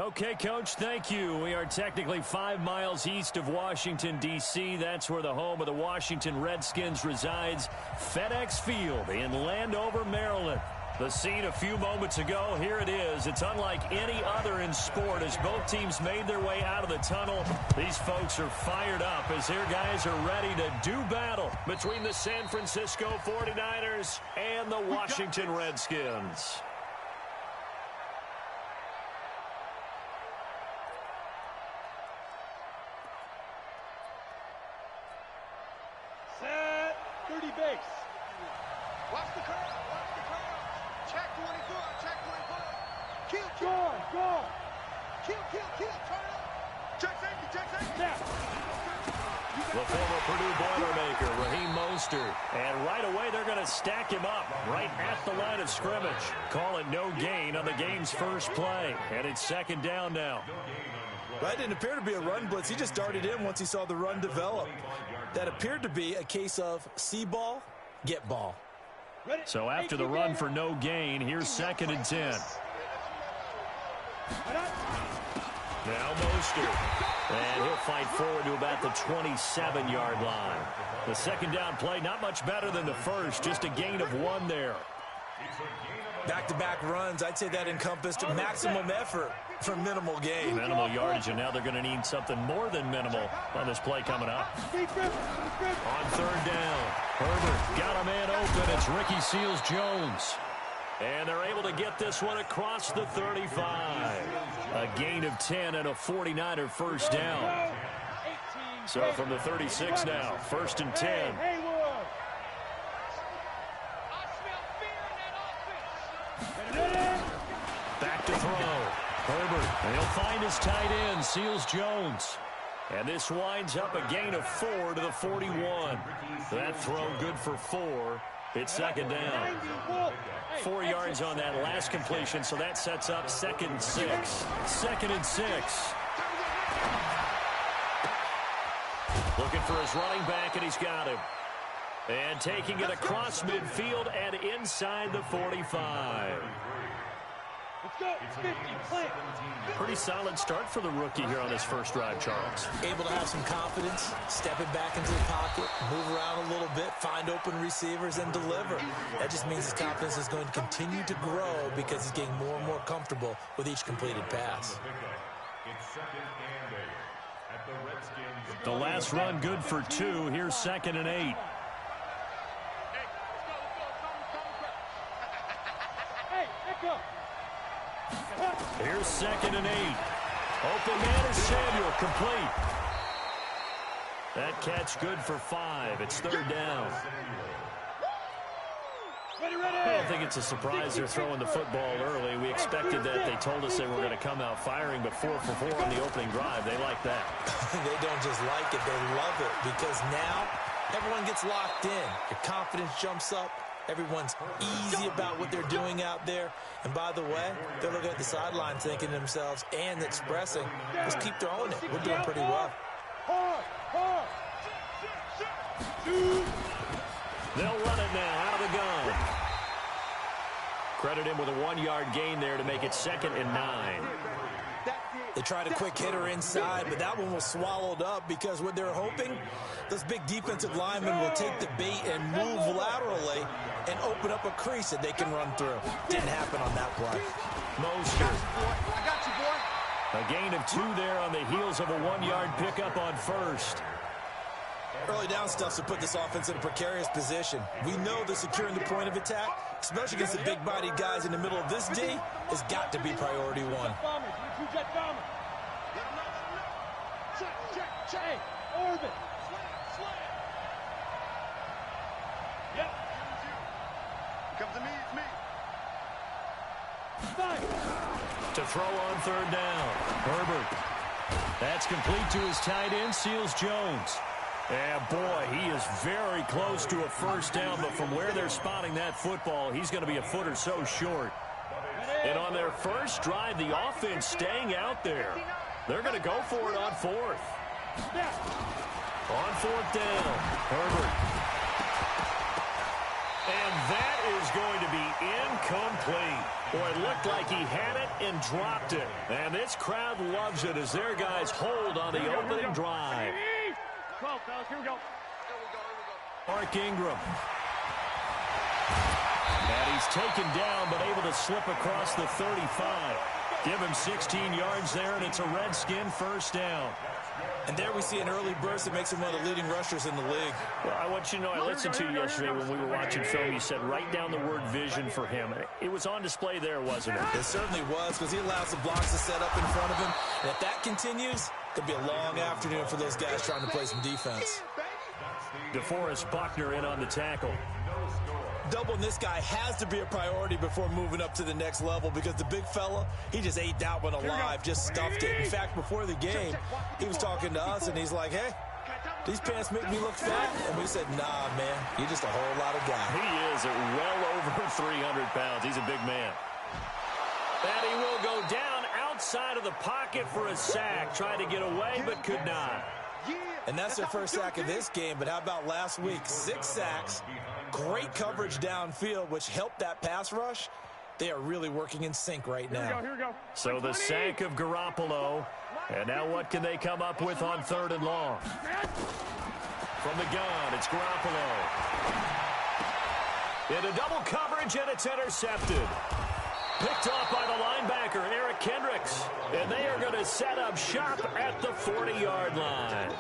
Okay, Coach, thank you. We are technically 5 miles east of Washington, D.C. That's where the home of the Washington Redskins resides, FedEx Field in Landover, Maryland. The scene a few moments ago, here it is. It's unlike any other in sport as both teams made their way out of the tunnel. These folks are fired up as their guys are ready to do battle between the San Francisco 49ers and the Washington Redskins. Set, 30 base. Watch the curve, Check 24, check 24. Kill. Go. Kill, turn up. Check safety. Snap. The former Purdue Boilermaker, Raheem Mostert. And right away, they're going to stack him up right at the line of scrimmage. Call it no gain on the game's first play. And it's second down now. That didn't appear to be a run blitz. He just darted in once he saw the run develop. That appeared to be a case of see ball, get ball. So after the run for no gain, here's second and 10. Now Mostert. And he'll fight forward to about the 27-yard line. The second down play, not much better than the first, just a gain of 1 there. Back-to-back runs, I'd say that encompassed maximum effort for minimal gain. Minimal yardage, and now they're going to need something more than minimal on this play coming up. On third down, Herbert got a man open. It's Ricky Seals-Jones. And they're able to get this one across the 35. A gain of 10 and a 49er first down. So from the 36 now, first and 10. Back to throw. Herbert, and he'll find his tight end, Seals-Jones. And this winds up a gain of 4 to the 41. That throw good for 4. It's second down. 4 yards on that last completion, so that sets up second and 6. Second and 6. Looking for his running back, and he's got him. And taking it across midfield and inside the 45. Let's go. 50, plant. Pretty solid start for the rookie here on his first drive, Charles. Able to have some confidence, stepping back into the pocket, move around a little bit, find open receivers, and deliver. That just means his confidence is going to continue to grow because he's getting more and more comfortable with each completed pass. The last run good for 2. Here's second and 8. Here's second and 8. Open man is Samuel, complete. That catch good for 5. It's third down. I don't think it's a surprise they're throwing the football early. We expected that. They told us they were going to come out firing, but 4 for 4 on the opening drive. They like that. They don't just like it, they love it, because now everyone gets locked in. Your confidence jumps up. Everyone's easy about what they're doing out there. And by the way, they're looking at the sideline thinking to themselves and expressing, let's keep throwing it. We're doing pretty well. They'll run it now out of the gun. Credit him with a 1-yard gain there to make it second and 9. They tried a quick hitter inside, but that one was swallowed up because what they're hoping, those big defensive linemen will take the bait and move laterally and open up a crease that they can run through. Didn't happen on that play. Mostert. I got you, boy. A gain of 2 there on the heels of a 1-yard pickup on first. Early down stuff to put this offense in a precarious position. We know that securing the point of attack, especially against the big-bodied guys in the middle of this D, has got to be priority 1. Check. Orbit. Yep. Come to me, it's me. To throw on third down. Herbert. That's complete to his tight end, Seals-Jones. And boy, he is very close to a first down, but from where they're spotting that football, he's going to be a foot or so short. And on their first drive, the offense staying out there. They're going to go for it on 4th. On 4th down, Herbert. And that is going to be incomplete. Boy, it looked like he had it and dropped it. And this crowd loves it as their guys hold on the opening drive. 12, fellas, here we go. Mark Ingram. And he's taken down, but able to slip across the 35. Give him 16 yards there, and it's a Redskin first down. And there we see an early burst that makes him one of the leading rushers in the league. Well, I want you to know, I listened to you yesterday when we were watching film. You said write down the word vision for him. It was on display there, wasn't it? It certainly was, because he allows the blocks to set up in front of him. And if that continues, it could be a long afternoon for those guys trying to play some defense. DeForest Buckner in on the tackle. Doubling this guy has to be a priority before moving up to the next level, because the big fella, he just ate that one alive, just stuffed it. In fact, before the game, he was talking to us, and he's like, hey, these pants make me look fat. And we said, nah, man, you're just a whole lot of guy. He is at well over 300 pounds. He's a big man. And he will go down outside of the pocket for a sack. Tried to get away, but could not. And that's their first sack of this game, but how about last week? 6 sacks, great coverage downfield, which helped that pass rush. They are really working in sync right now. Here we go. So the sack of Garoppolo. And now what can they come up with on 3rd and long? From the gun, it's Garoppolo. Into double coverage, and it's intercepted. Picked off by the linebacker, Eric Kendricks. And they are going to set up shop at the 40-yard line.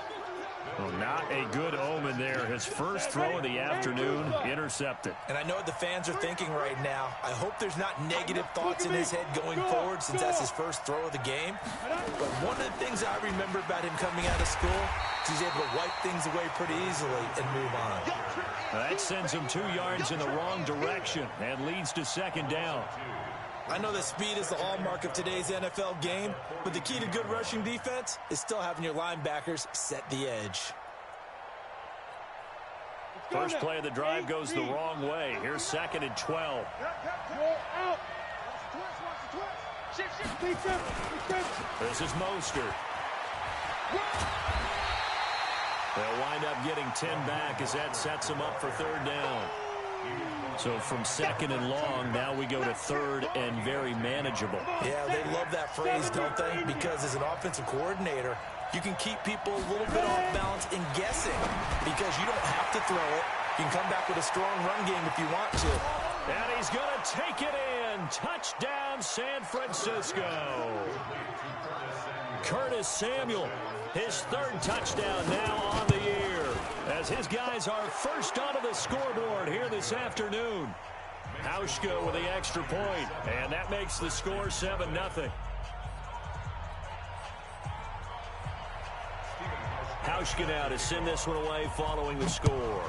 Well, not a good omen there. His first throw of the afternoon, intercepted. And I know what the fans are thinking right now. I hope there's not negative thoughts in his head going forward, since that's his first throw of the game. But one of the things I remember about him coming out of school is he's able to wipe things away pretty easily and move on. That sends him 2 yards in the wrong direction and leads to 2nd down. I know that speed is the hallmark of today's NFL game, but the key to good rushing defense is still having your linebackers set the edge. First play of the drive goes the wrong way. Here's 2nd and 12. This is Mostert. They'll wind up getting 10 back as that sets them up for 3rd down. So from 2nd and long, now we go to 3rd and very manageable. Yeah, they love that phrase, don't they? Because as an offensive coordinator, you can keep people a little bit off balance in guessing, because you don't have to throw it. You can come back with a strong run game if you want to. And he's going to take it in. Touchdown, San Francisco. Curtis Samuel, his 3rd touchdown now on the year, as his guys are first onto the scoreboard here this afternoon. Hauschka with the extra point, and that makes the score 7-0. Hauschka now to send this one away following the score.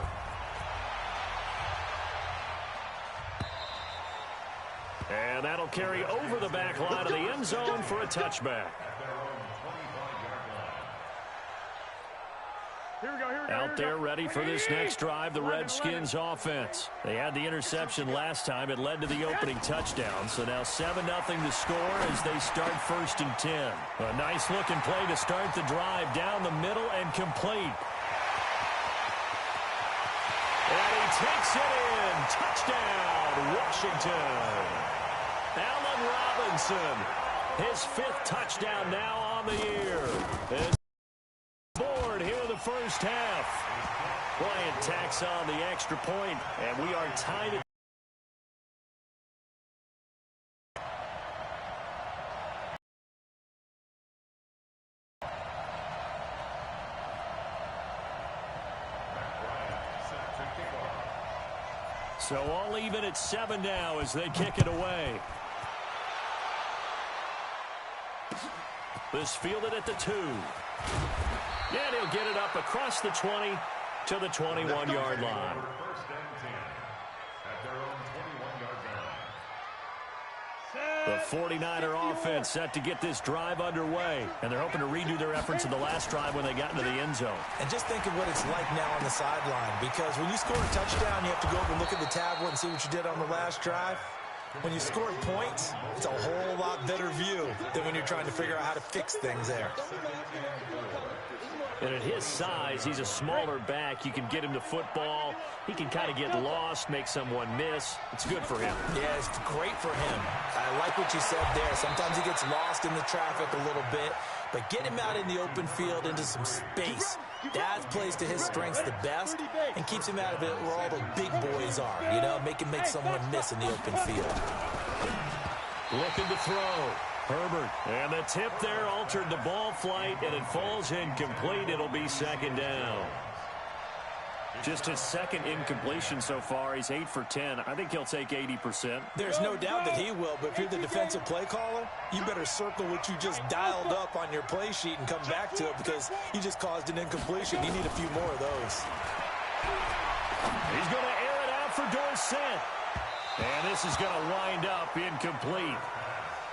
And that'll carry over the back line of the end zone for a touchback. Out there ready for this next drive, the Redskins offense. They had the interception last time. It led to the opening touchdown. So now 7-0 to score as they start 1st and 10. A nice looking play to start the drive down the middle and complete. And he takes it in. Touchdown, Washington. Allen Robinson, his 5th touchdown now on the year. Board here in the first half. Bryant tacks on the extra point, and we are tied at so all even at 7 now as they kick it away. This fielded at the 2. And he'll get it up across the 20 to the 21-yard line. The 49er offense set to get this drive underway, and they're hoping to redo their efforts in the last drive when they got into the end zone. And just think of what it's like now on the sideline, because when you score a touchdown, you have to go over and look at the tablet and see what you did on the last drive. When you score points, it's a whole lot better view than when you're trying to figure out how to fix things there. And at his size, he's a smaller back. You can get him to football. He can kind of get lost, make someone miss. It's good for him. Yeah, it's great for him. I like what you said there. Sometimes he gets lost in the traffic a little bit, but get him out in the open field into some space. That plays to his strengths the best and keeps him out of it where all the big boys are. You know, make someone miss in the open field. Looking to throw. Herbert. And the tip there altered the ball flight, and it falls incomplete. It'll be second down. Just his second incompletion so far. He's 8 for 10. I think he'll take 80%. There's no doubt that he will, but if you're the defensive play caller, you better circle what you just dialed up on your play sheet and come back to it because you just caused an incompletion. You need a few more of those. He's going to air it out for Dorsett. And this is going to wind up incomplete.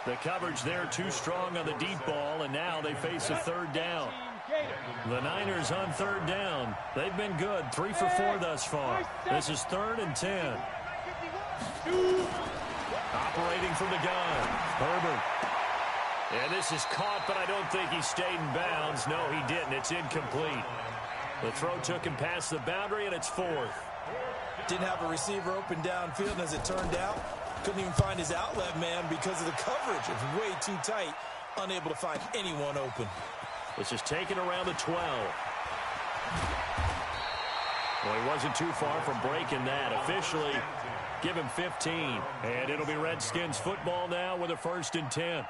The coverage there too strong on the deep ball, and now they face a third down. The Niners on third down. They've been good, 3 for 4 thus far. This is 3rd and 10. Operating from the gun, Herbert. And this is caught, but I don't think he stayed in bounds. No, he didn't. It's incomplete. The throw took him past the boundary, and it's 4th. Didn't have a receiver open downfield, and as it turned out, couldn't even find his outlet man because of the coverage. It's way too tight, unable to find anyone open. This is taken around the 12. Well, he wasn't too far from breaking that. Officially, give him 15. And it'll be Redskins football now with a 1st and 10.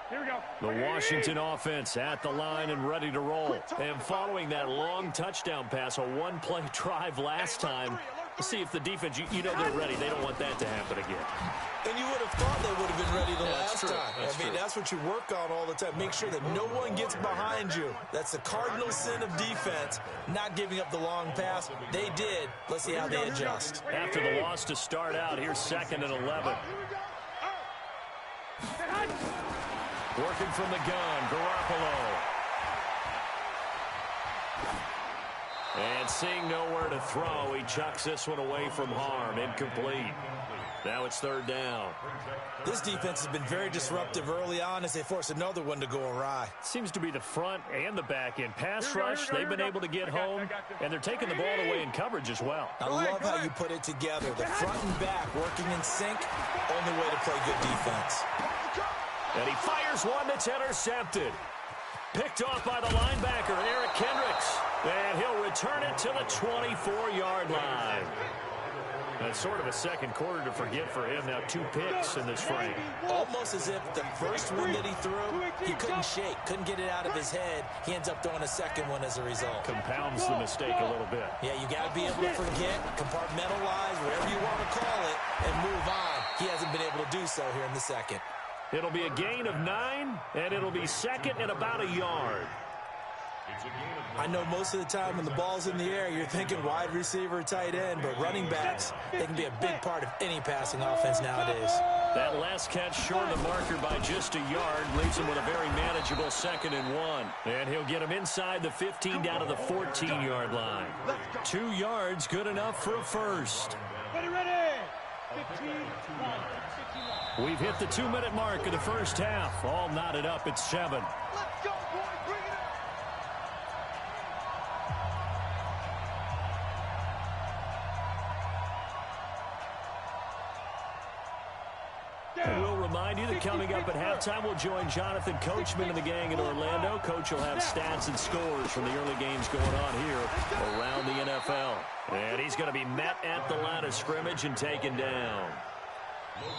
Here we go. The Washington offense at the line and ready to roll. And following that long touchdown pass, a one-play drive last time, see if the defense, you know they're ready. They don't want that to happen again. And you would have thought they would have been ready the last true. time. That's what you work on all the time. Make sure that no one gets behind you. That's the cardinal sin of defense, not giving up the long pass. They did. Let's see how they adjust. After the loss to start out, here's 2nd and 11. Working from the gun, Garoppolo. And seeing nowhere to throw, he chucks this one away from harm. Incomplete. Now it's 3rd down. This defense has been very disruptive early on as they force another one to go awry. Seems to be the front and the back end. Pass rush, they've been able to get home, and they're taking the ball away in coverage as well. I love how you put it together. The front and back working in sync, only way to play good defense. And he fires one that's intercepted. Picked off by the linebacker, Eric Kendricks. And he'll return it to the 24-yard line. That's sort of a second quarter to forget for him. Now 2 picks in this frame. Almost as if the first one that he threw, he couldn't shake, couldn't get it out of his head. He ends up throwing a second one as a result. Compounds the mistake a little bit. Yeah, you got to be able to forget, compartmentalize, whatever you want to call it, and move on. He hasn't been able to do so here in the second. It'll be a gain of 9, and it'll be 2nd and about a yard. I know most of the time when the ball's in the air, you're thinking wide receiver, tight end, but running backs, they can be a big part of any passing offense nowadays. That last catch short of the marker by just a yard leaves him with a very manageable 2nd and 1. And he'll get him inside the 15 down to the 14-yard line. 2 yards, good enough for a first. Ready. 15, 1. We've hit the 2-minute mark of the first half. All knotted up at 7. Let's go, boys. Bring it up. And we'll remind you that coming up at halftime, we'll join Jonathan Coachman and the gang in Orlando. Coach will have stats and scores from the early games going on here around the NFL. And he's going to be met at the line of scrimmage and taken down.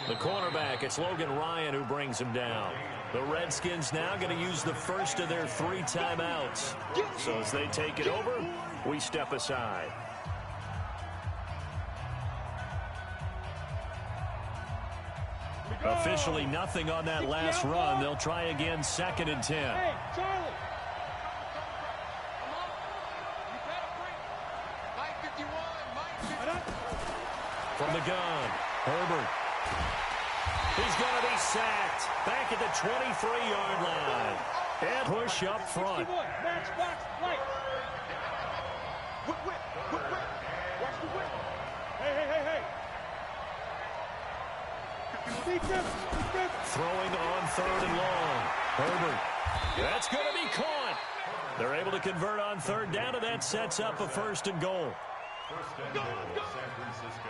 The cornerback, it's Logan Ryan who brings him down. The Redskins now going to use the first of their 3 timeouts. So as they take it over, we step aside. Officially nothing on that last run. They'll try again, 2nd and 10. Hey, Charlie. From the gun, Herbert. He's going to be sacked back at the 23-yard line. And push up front. Whip, whip, whip, whip. Watch the whip. Hey. Defense. Throwing on 3rd and long. Herbert. That's going to be caught. They're able to convert on 3rd down, and that sets up a 1st and goal. First and goal, San Francisco.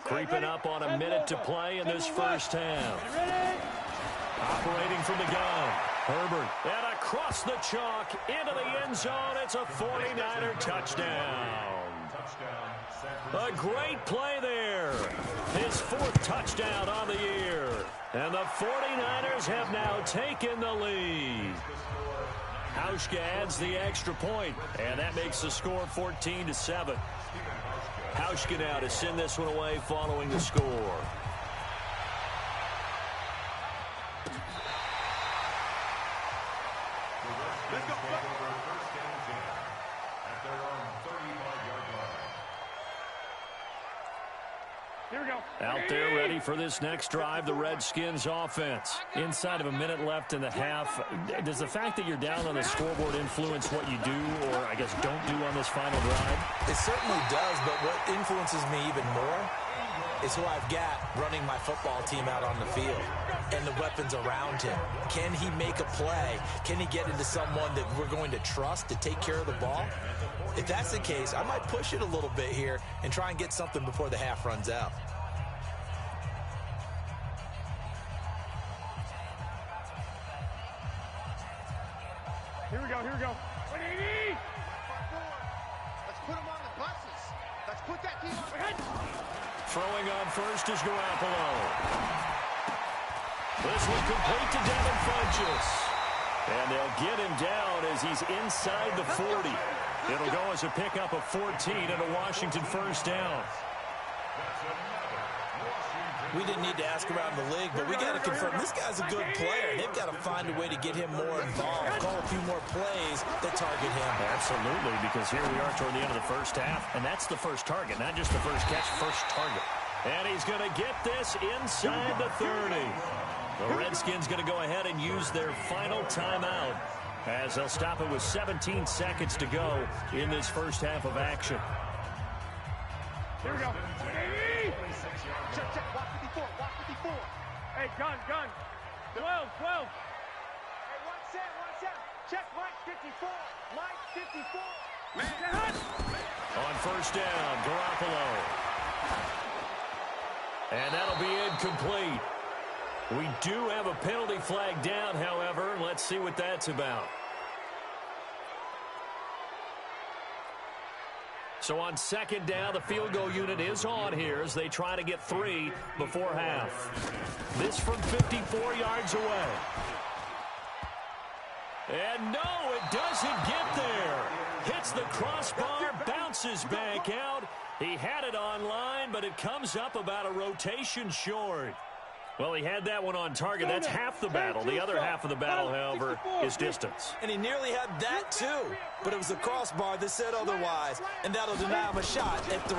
Creeping up on a minute to play in this first half. Operating from the gun. Herbert. And across the chalk into the end zone. It's a 49er touchdown. A great play there. His 4th touchdown on the year. And the 49ers have now taken the lead. Hauschka adds the extra point, and that makes the score 14-7. Hauschka now to send this one away following the score. Let's go. Here we go. Out there ready for this next drive, the Redskins offense. Inside of a minute left in the half. Does the fact that you're down on the scoreboard influence what you do, or I guess don't do on this final drive? It certainly does, but what influences me even more is who I've got running my football team out on the field and the weapons around him. Can he make a play? Can he get into someone that we're going to trust to take care of the ball? If that's the case, I might push it a little bit here and try and get something before the half runs out. Here we go. 180. Let's put them on the buses. Let's put that team on the head. Throwing on first is Garoppolo. This one complete to Devin Funchess. And they'll get him down as he's inside the 40. It'll go as a pickup of 14 and a Washington first down. We didn't need to ask around the league, but we got to confirm this guy's a good player. They've got to find a way to get him more involved, call a few more plays that target him. Absolutely, because here we are toward the end of the first half, and that's the first target, not just the first catch, first target. And he's going to get this inside the 30. The Redskins going to go ahead and use their final timeout as they'll stop it with 17 seconds to go in this first half of action. Here we go. 180. Check. Watch 54. Hey, gun. 12. Hey, one set. Check Mike 54. Man. On first down, Garoppolo. And that'll be incomplete. We do have a penalty flag down, however. Let's see what that's about. So on second down, the field goal unit is on here as they try to get 3 before half. This from 54 yards away. And no, it doesn't get there. Hits the crossbar, bounces back out. He had it online, but it comes up about a rotation short. Well, he had that one on target. That's half the battle. The other half of the battle, however, is distance. And he nearly had that, too. But it was the crossbar that said otherwise, and that'll deny him a shot at 3.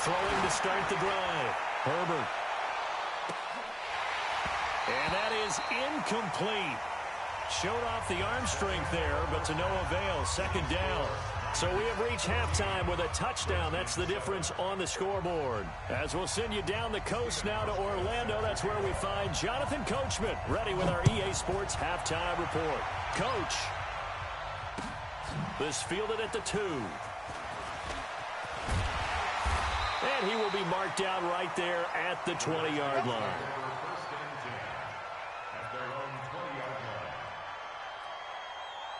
Throwing to start the drive. Herbert. And that is incomplete. Showed off the arm strength there, but to no avail. Second down. So we have reached halftime with a touchdown. That's the difference on the scoreboard. As we'll send you down the coast now to Orlando, that's where we find Jonathan Coachman, ready with our EA Sports halftime report. Coach. This fielded at the 2. And he will be marked down right there at the 20-yard line.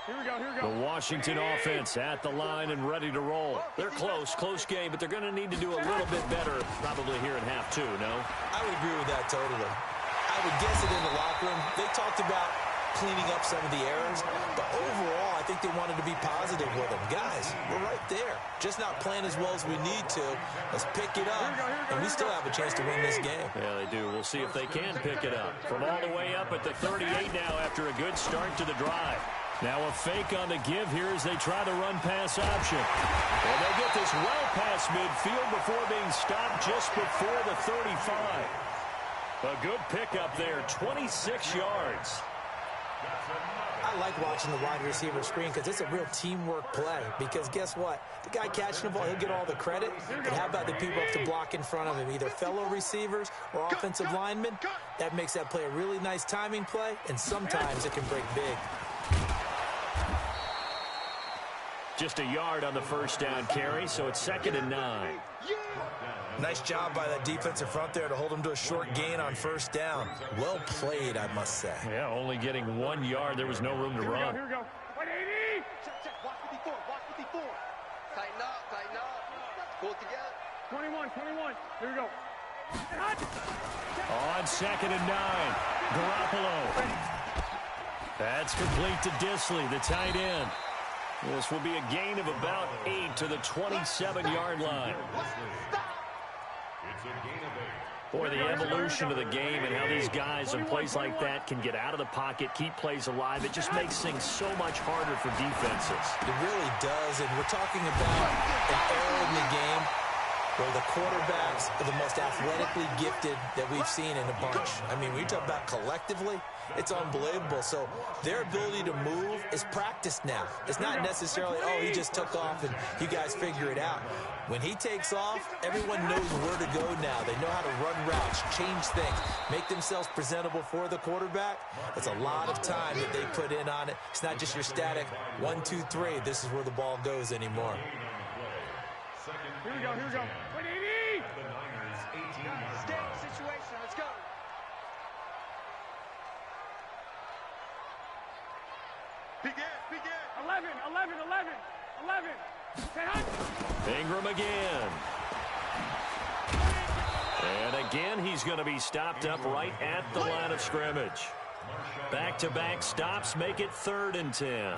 Here we go. The Washington offense at the line and ready to roll. They're close game, but they're going to need to do a little bit better probably here in half 2, no? I would agree with that totally. I would guess it in the locker room. They talked about cleaning up some of the errors, but overall, I think they wanted to be positive with them. Guys, we're right there. Just not playing as well as we need to. Let's pick it up, and we still have a chance to win this game. Yeah, they do. We'll see if they can pick it up. From all the way up at the 38 now after a good start to the drive. Now a fake on the give here as they try the run-pass option. And they'll get this well past midfield before being stopped just before the 35. A good pickup there, 26 yards. I like watching the wide receiver screen because it's a real teamwork play. Because guess what? The guy catching the ball, he'll get all the credit. But how about the people up to block in front of him, either fellow receivers or offensive linemen? That makes that play a really nice timing play, and sometimes it can break big. Just a yard on the first down carry, so it's 2nd and 9. Nice job by that defensive front there to hold him to a short gain on first down. Well played, I must say. Yeah, only getting 1 yard. There was no room to run. Here we go. 180. Check. Watch 54. Watch 54. Tighten up. Pull it together. 21. Here we go. On 2nd and 9. Garoppolo. That's complete to Disley, the tight end. This will be a gain of about 8 to the 27-yard line. Boy, the evolution of the game and how these guys in plays like that can get out of the pocket, keep plays alive, it just makes things so much harder for defenses. It really does, and we're talking about an era in the game where the quarterbacks are the most athletically gifted that we've seen in a bunch. I mean, when you talk about collectively, it's unbelievable. So their ability to move is practiced now. It's not necessarily, oh, he just took off and you guys figure it out. When he takes off, everyone knows where to go now. They know how to run routes, change things, make themselves presentable for the quarterback. That's a lot of time that they put in on it. It's not just your static 1, 2, 3. This is where the ball goes anymore. Here we go. 180. Stay in the situation. Let's go. Begin. 11. Ingram again. And again, he's going to be stopped up right at the line of scrimmage. Back-to-back stops make it 3rd and 10.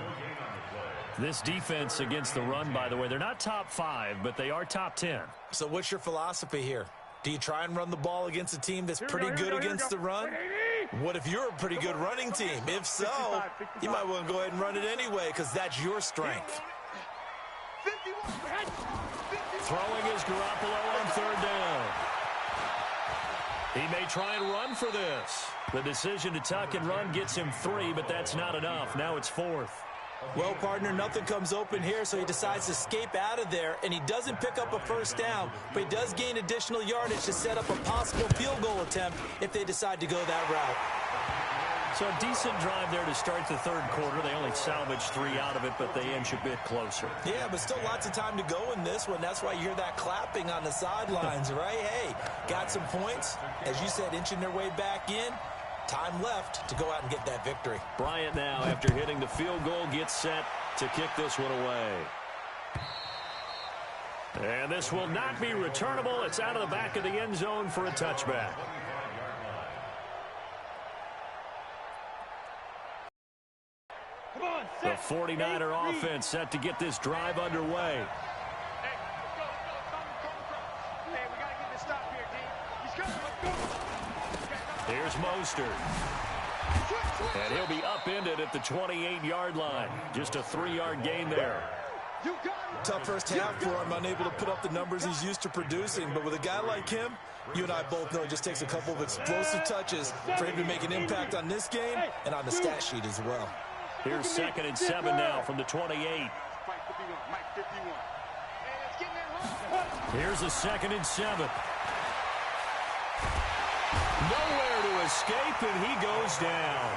This defense against the run, by the way, they're not top 5, but they are top 10. So what's your philosophy here? Do you try and run the ball against a team that's pretty good against the run? What if you're a pretty good running team? If so, you might want to go ahead and run it anyway because that's your strength. 51. Throwing is Garoppolo on 3rd down. He may try and run for this. The decision to tuck and run gets him 3, but that's not enough. Now it's 4th. Well, partner, nothing comes open here, so he decides to escape out of there, and he doesn't pick up a first down, but he does gain additional yardage to set up a possible field goal attempt if they decide to go that route. So a decent drive there to start the 3rd quarter. They only salvaged 3 out of it, but they inch a bit closer. Yeah, but still lots of time to go in this one. That's why you hear that clapping on the sidelines, right? Hey, got some points. As you said, inching their way back in. Time left to go out and get that victory. Bryant now, after hitting the field goal, gets set to kick this one away. And this will not be returnable. It's out of the back of the end zone for a touchback. The 49er offense set to get this drive underway. Hey, go. Hey, we got to get this stop here, D. He's coming. Let's go. Here's Mostert. And he'll be upended at the 28-yard line. Just a 3-yard gain there. Tough first half for him, unable to put up the numbers he's used to producing. But with a guy like him, you and I both know it just takes a couple of explosive touches for him to make an impact on this game and on the stat sheet as well. Here's 2nd and 7 now from the 28. Here's a 2nd and 7. Nowhere to escape, and he goes down.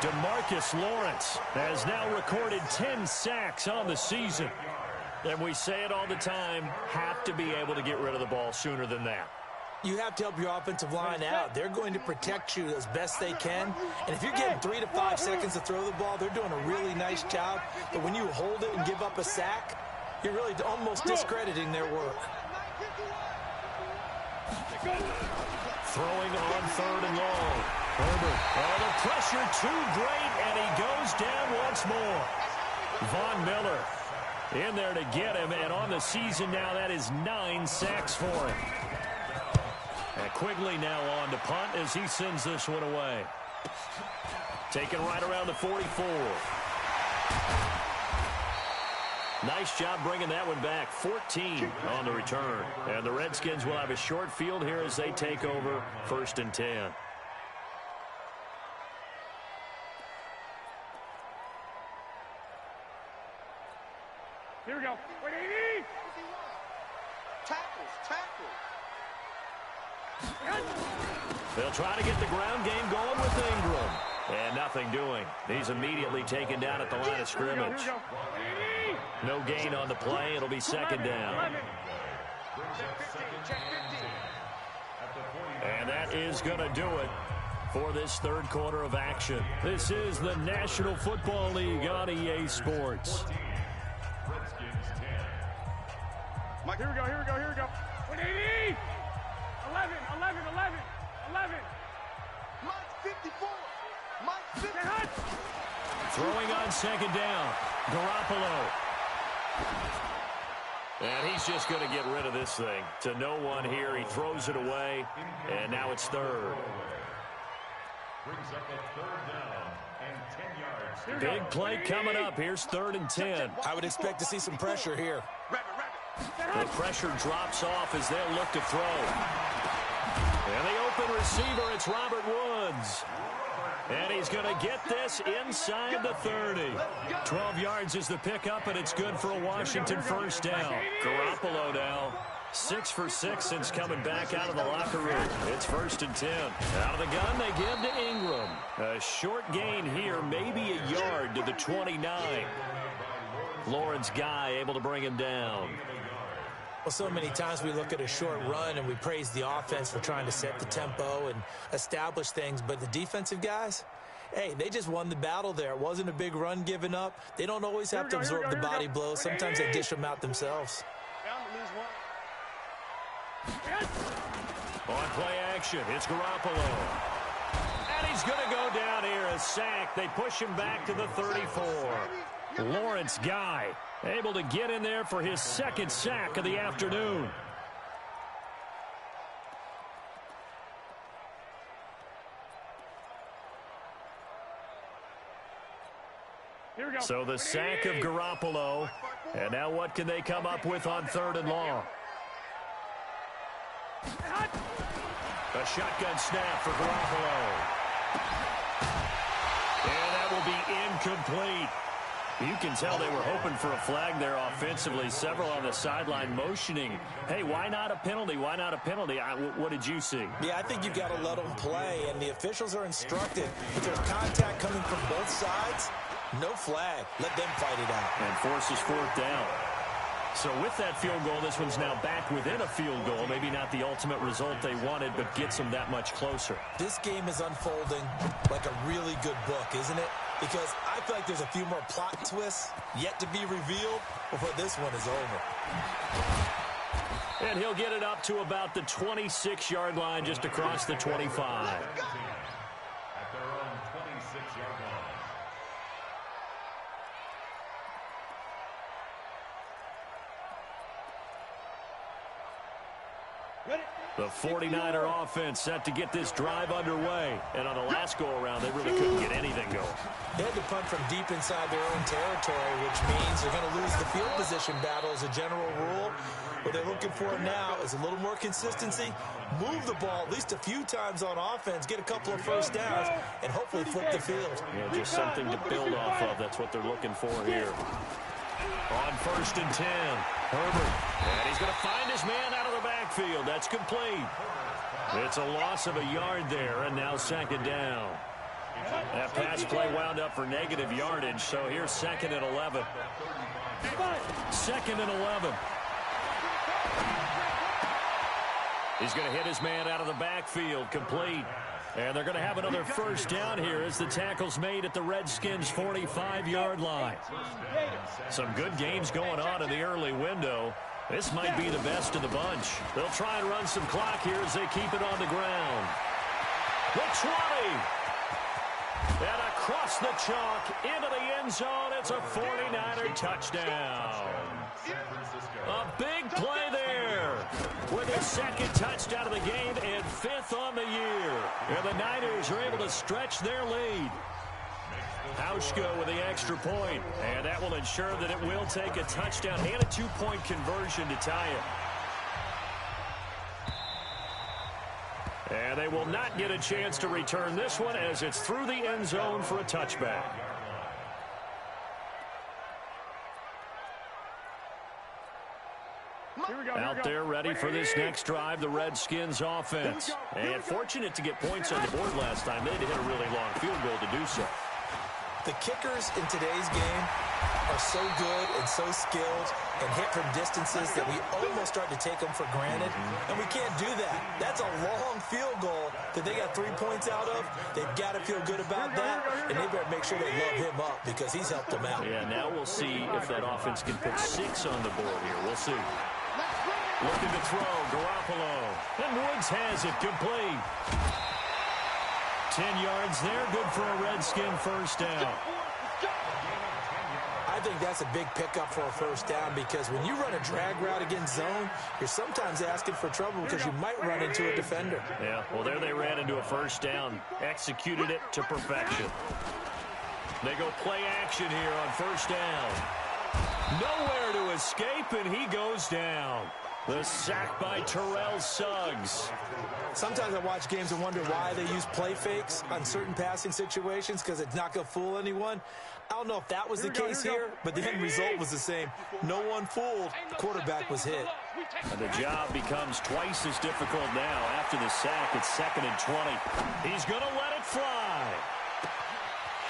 DeMarcus Lawrence has now recorded 10 sacks on the season. And we say it all the time, have to be able to get rid of the ball sooner than that. You have to help your offensive line out. They're going to protect you as best they can. And if you're getting 3 to 5 seconds to throw the ball, they're doing a really nice job. But when you hold it and give up a sack, you're really almost discrediting their work. Throwing on 3rd and long. Herbert. Oh, the pressure too great, and he goes down once more. Von Miller in there to get him, and on the season now, that is 9 sacks for him. And Quigley now on to punt as he sends this one away. Taken right around the 44. Nice job bringing that one back. 14 on the return. And the Redskins will have a short field here as they take over 1st and 10. Here we go. 180. Tackles, tackles. They'll try to get the ground game going with Ingram. And nothing doing. He's immediately taken down at the line of scrimmage. Here we go. No gain on the play. It'll be second down. And that is going to do it for this third quarter of action. This is the National Football League on EA Sports. Here we go, here we go, here we go. 180! 11, 11, 11, 11. Mike 54. Mike 50. Throwing on second down. Garoppolo. And he's just going to get rid of this thing. To no one here. He throws it away. And now it's third. Brings up a third down and 10 yards. Big play coming up. Here's 3rd and 10. I would expect to see some pressure here. The pressure drops off as they'll look to throw. And the open receiver, it's Robert Woods. And he's going to get this inside the 30. 12 yards is the pickup, and it's good for a Washington first down. Garoppolo now 6 for 6 since coming back out of the locker room. It's 1st and 10. Out of the gun, they give to Ingram. A short gain here, maybe a yard to the 29. Lawrence Guy able to bring him down. Well, so many times we look at a short run and we praise the offense for trying to set the tempo and establish things, but the defensive guys, hey, they just won the battle there. It wasn't a big run given up. They don't always have to absorb the body blows. Sometimes they dish them out themselves. On play action, it's Garoppolo. And he's going to go down here, a sack. They push him back to the 34. Lawrence Guy able to get in there for his 2nd sack of the afternoon. So the sack of Garoppolo. And now what can they come up with on 3rd and long? A shotgun snap for Garoppolo. And that will be incomplete. You can tell they were hoping for a flag there offensively. Several on the sideline motioning, hey, why not a penalty? Why not a penalty? What did you see? Yeah, I think you've got to let them play, and the officials are instructed. If there's contact coming from both sides, no flag. Let them fight it out. And forces 4th down. So with that field goal, this one's now back within a field goal. Maybe not the ultimate result they wanted, but gets them that much closer. This game is unfolding like a really good book, isn't it? Because I feel like there's a few more plot twists yet to be revealed before this one is over. And he'll get it up to about the 26-yard line, just across the 25. At their own 26-yard line. The 49er offense set to get this drive underway. And on the last go-around, they really couldn't get anything going. They had to punt from deep inside their own territory, which means they're going to lose the field position battle as a general rule. What they're looking for now is a little more consistency, move the ball at least a few times on offense, get a couple of first downs, and hopefully flip the field. Yeah, just something to build off of. That's what they're looking for here. On 1st and 10, Herbert. And he's going to find his man out of the backfield. That's complete. It's a loss of a yard there, and now 2nd down. That pass play wound up for negative yardage, so here's 2nd and 11. 2nd and 11. He's going to hit his man out of the backfield, complete. And they're going to have another first down here as the tackle's made at the Redskins' 45-yard line. Some good games going on in the early window. This might be the best of the bunch. They'll try and run some clock here as they keep it on the ground. The 20. And across the chalk into the end zone. It's a 49er touchdown. A big play there with his 2nd touchdown of the game and 5th on the year. And the Niners are able to stretch their lead. Hauschka with the extra point, and that will ensure that it will take a touchdown and a 2-point conversion to tie it. And they will not get a chance to return this one as it's through the end zone for a touchback. Out there ready for this next drive, the Redskins offense. And fortunate to get points on the board last time. They had to hit a really long field goal to do so. The kickers in today's game are so good and so skilled and hit from distances that we almost start to take them for granted, and we can't do that. That's a long field goal that they got 3 points out of. They've got to feel good about that, and they better make sure they love him up because he's helped them out. Yeah, now we'll see if that offense can put 6 on the board here. We'll see. Looking to throw, Garoppolo. And Woods has it, complete. 10 yards there, good for a Redskin first down. I think that's a big pickup for a first down because when you run a drag route against zone, you're sometimes asking for trouble because you might run into a defender. Yeah, well, there they ran into a first down. Executed it to perfection. They go play action here on first down. Nowhere to escape, and he goes down. The sack by Terrell Suggs. Sometimes I watch games and wonder why they use play fakes on certain passing situations because it's not going to fool anyone. I don't know if that was the case here, but the end result was the same. No one fooled. The quarterback was hit. And the job becomes twice as difficult now. After the sack, it's 2nd and 20. He's going to let it fly.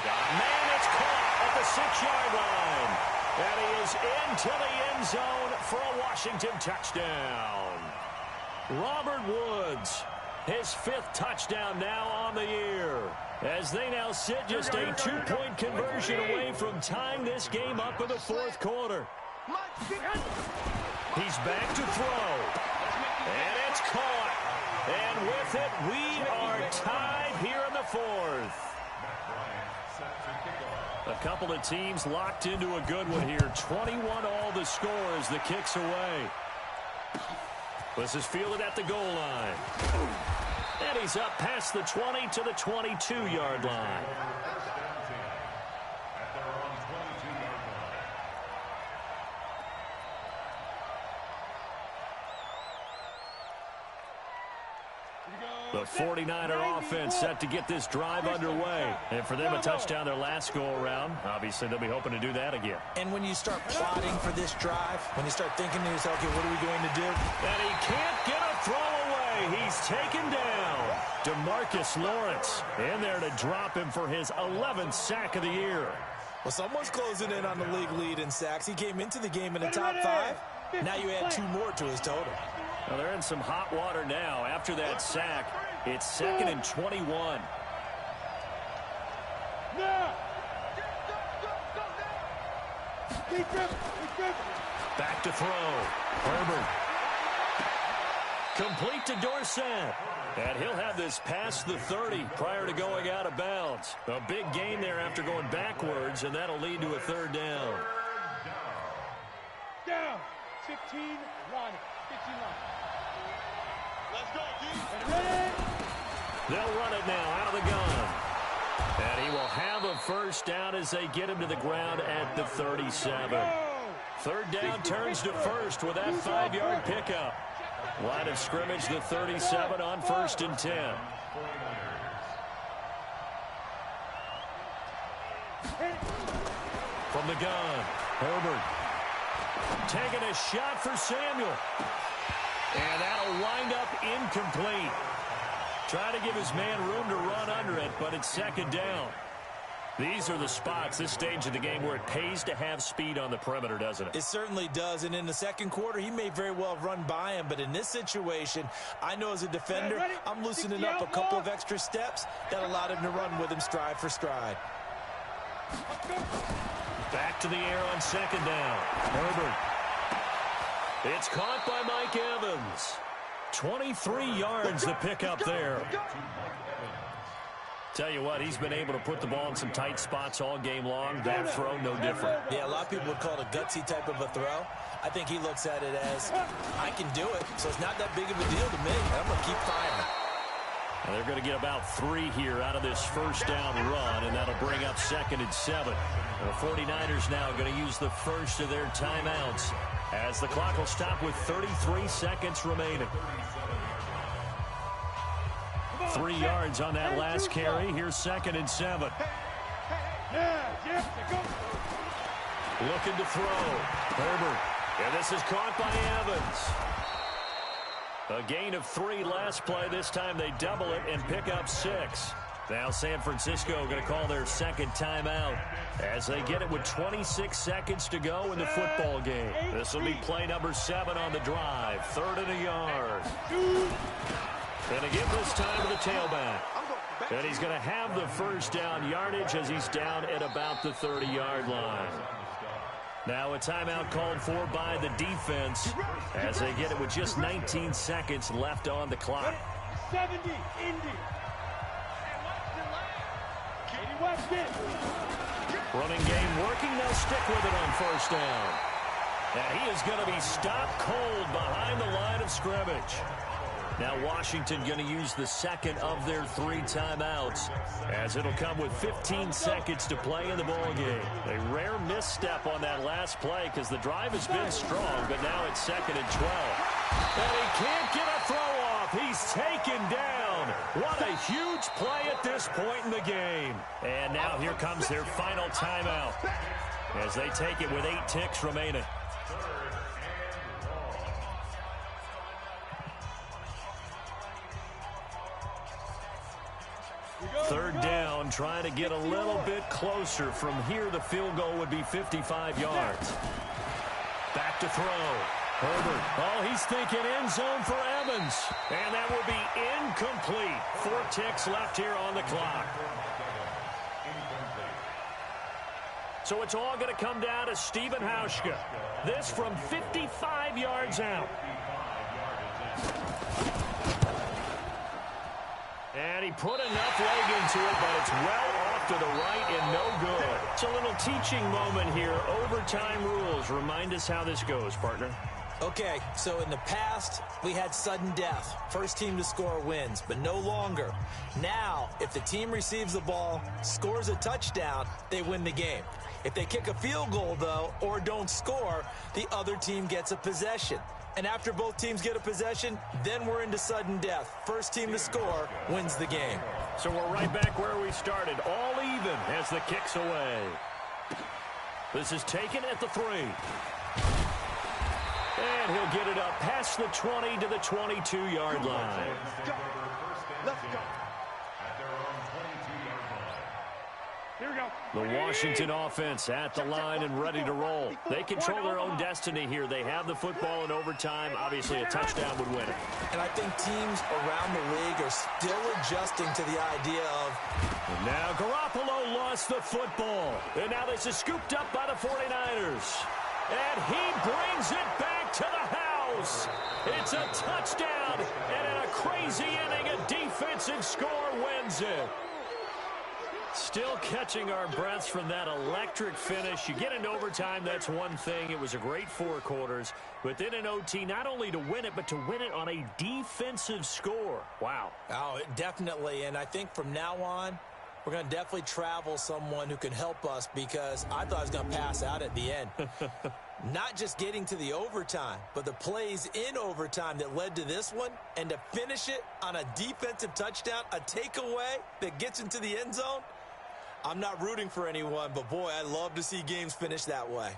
Man, it's caught at the 6-yard line. And he is into the end zone for a Washington touchdown. Robert Woods, his 5th touchdown now on the year. As they now sit just a 2-point conversion away from tying this game up in the 4th quarter. He's back to throw. And it's caught. And with it, we are tied here in the 4th. A couple of teams locked into a good one here. 21 all the score as the kick's away. This is fielded at the goal line. And he's up past the 20 to the 22-yard line. The 49er offense set to get this drive underway. And for them, a touchdown their last go-around. Obviously, they'll be hoping to do that again. And when you start plotting for this drive, when you start thinking to yourself, okay, what are we going to do? And he can't get a throw away. He's taken down. DeMarcus Lawrence in there to drop him for his 11th sack of the year. Well, someone's closing in on the league lead in sacks. He came into the game in the top 5. Now you add 2 more to his total. Well, they're in some hot water now. After that sack, it's 2nd and 21. Back to throw. Herbert. Complete to Dorsett. And he'll have this past the 30 prior to going out of bounds. A big gain there after going backwards, and that'll lead to a 3rd down. Down. 15 line. 15 line. Let's go, D. They'll run it now out of the gun. And he will have a first down as they get him to the ground at the 37. 3rd down turns to 1st with that 5-yard pickup. Line of scrimmage, the 37 on 1st and 10. From the gun, Herbert. Taking a shot for Samuel. And that'll wind up incomplete. Trying to give his man room to run under it, but it's 2nd down. These are the spots, this stage of the game, where it pays to have speed on the perimeter, doesn't it? It certainly does, and in the 2nd quarter, he may very well have run by him, but in this situation, I know as a defender, I'm loosening up a couple of extra steps that allowed him to run with him stride for stride. Back to the air on 2nd down. Herbert. It's caught by Mike Evans. 23 yards to pick up there. Tell you what, he's been able to put the ball in some tight spots all game long. That throw, no different. Yeah, a lot of people would call it a gutsy type of a throw. I think he looks at it as, I can do it, so it's not that big of a deal to me. I'm going to keep firing. And they're going to get about 3 here out of this first down run, and that'll bring up 2nd and 7. The 49ers now going to use the first of their timeouts as the clock will stop with 33 seconds remaining. 3 yards on that last carry. Here's 2nd and 7. Looking to throw. Herbert And this is caught by Evans. A gain of 3 last play. This time they double it and pick up 6. Now San Francisco going to call their second timeout as they get it with 26 seconds to go in the football game. This will be play number 7 on the drive. 3rd and a yard. And again this time to the tailback. And he's going to have the first down yardage as he's down at about the 30-yard line. Now a timeout called for by the defense as they get it with just 19 seconds left on the clock. 70, Indy. Running game working. They'll stick with it on first down. And he is going to be stopped cold behind the line of scrimmage. Now Washington going to use the second of their 3 timeouts as it'll come with 15 seconds to play in the ball game. A rare misstep on that last play because the drive has been strong, but now it's 2nd and 12. And he can't get a throw off. He's taken down. What a huge play at this point in the game. And now here comes their final timeout as they take it with 8 ticks remaining. Third down, trying to get a little bit closer. From here, the field goal would be 55 yards. Back to throw. Herbert. Oh, he's thinking end zone for Evans. And that will be incomplete. 4 ticks left here on the clock. So it's all going to come down to Stephen Hauschka. This from 55 yards out. And he put enough leg into it, but it's well off to the right and no good. It's a little teaching moment here. Overtime rules. Remind us how this goes, partner. Okay, so in the past, we had sudden death. First team to score wins, but no longer. Now, if the team receives the ball, scores a touchdown, they win the game. If they kick a field goal, though, or don't score, the other team gets a possession. And after both teams get a possession, then we're into sudden death. First team to score wins the game. So we're right back where we started, all even as the kick's away. This is taken at the 3. And he'll get it up past the 20 to the 22-yard line. Let's go. Here we go. The Washington offense at the line and ready to roll. They control their own destiny here. They have the football in overtime. Obviously, a touchdown would win it. And I think teams around the league are still adjusting to the idea of... And now Garoppolo lost the football. And now this is scooped up by the 49ers. And he brings it back to the house. It's a touchdown. And in a crazy inning, a defensive score wins it. Still catching our breaths from that electric finish. You get into overtime, that's one thing. It was a great 4 quarters. But then in OT, not only to win it, but to win it on a defensive score. Wow. Oh, definitely. And I think from now on, we're going to definitely travel someone who can help us because I thought I was going to pass out at the end. Not just getting to the overtime, but the plays in overtime that led to this one. And to finish it on a defensive touchdown, a takeaway that gets into the end zone. I'm not rooting for anyone, but boy, I love to see games finish that way.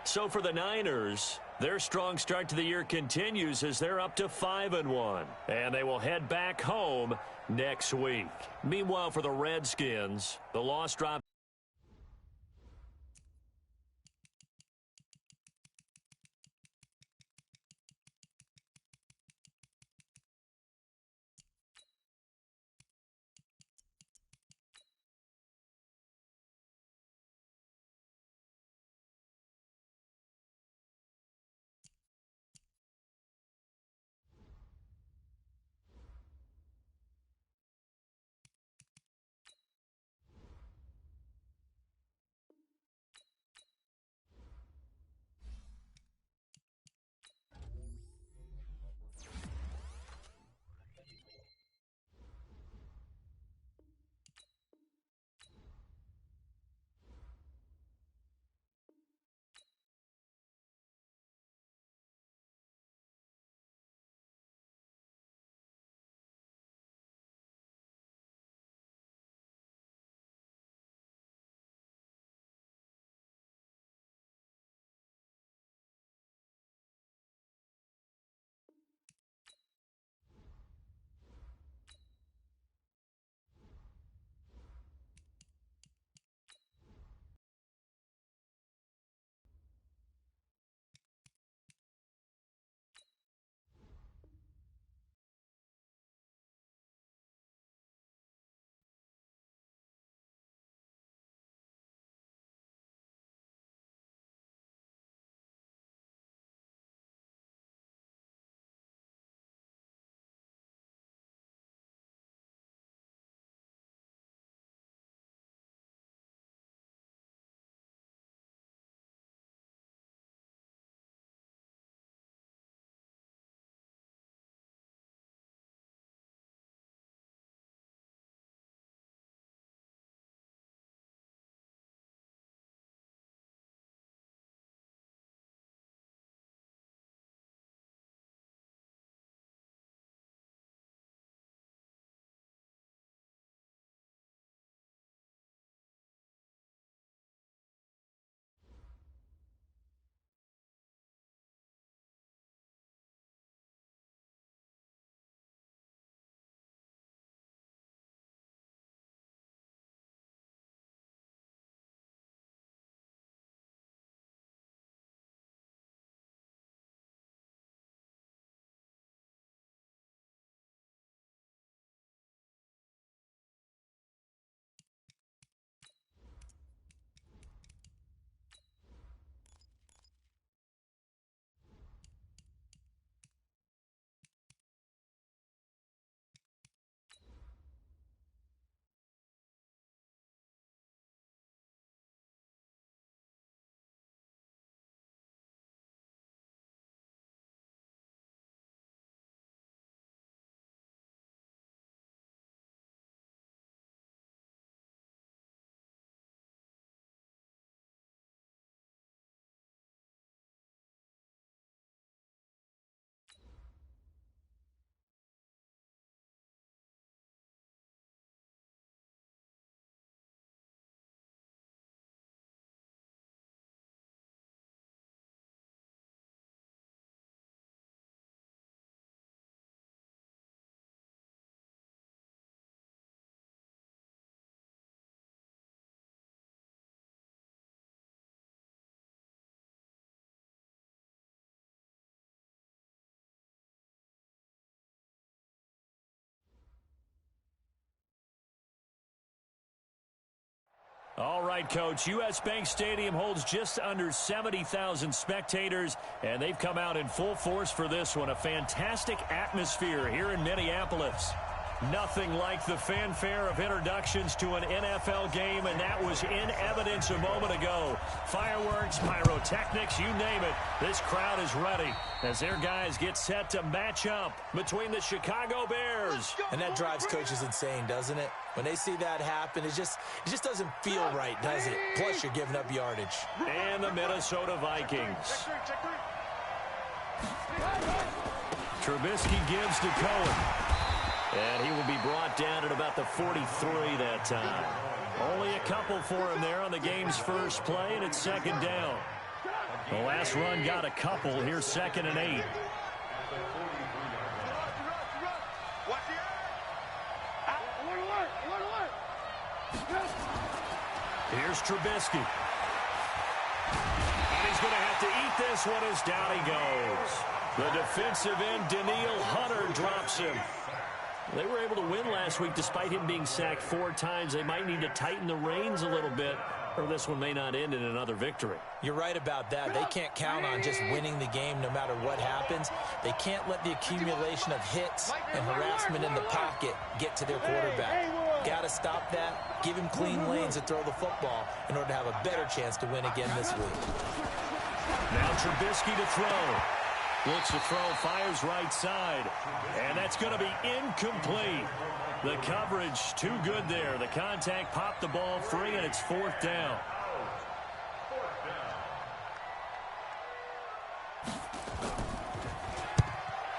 So for the Niners, their strong start to the year continues as they're up to 5-1. And they will head back home next week. Meanwhile, for the Redskins, the loss drop. All right, Coach. U.S. Bank Stadium holds just under 70,000 spectators, and they've come out in full force for this one. A fantastic atmosphere here in Minneapolis. Nothing like the fanfare of introductions to an NFL game, and that was in evidence a moment ago. Fireworks, pyrotechnics, you name it. This crowd is ready as their guys get set to match up between the Chicago Bears. And that drives coaches insane, doesn't it? When they see that happen, it just doesn't feel right, does it? Plus, you're giving up yardage. And the Minnesota Vikings. Trubisky gives to Cohen. And he will be brought down at about the 43 that time. Only a couple for him there on the game's first play, and it's second down. The last run got a couple. Here's 2nd and 8. Here's Trubisky. And he's going to have to eat this one as down he goes. The defensive end, Danielle Hunter, drops him. They were able to win last week despite him being sacked 4 times. They might need to tighten the reins a little bit, or this one may not end in another victory. You're right about that. They can't count on just winning the game no matter what happens. They can't let the accumulation of hits and harassment in the pocket get to their quarterback. Got to stop that, give him clean lanes to throw the football in order to have a better chance to win again this week. Now Trubisky to throw. Looks to throw, fires right side. And that's going to be incomplete. The coverage too good there. The contact popped the ball free, and it's 4th down.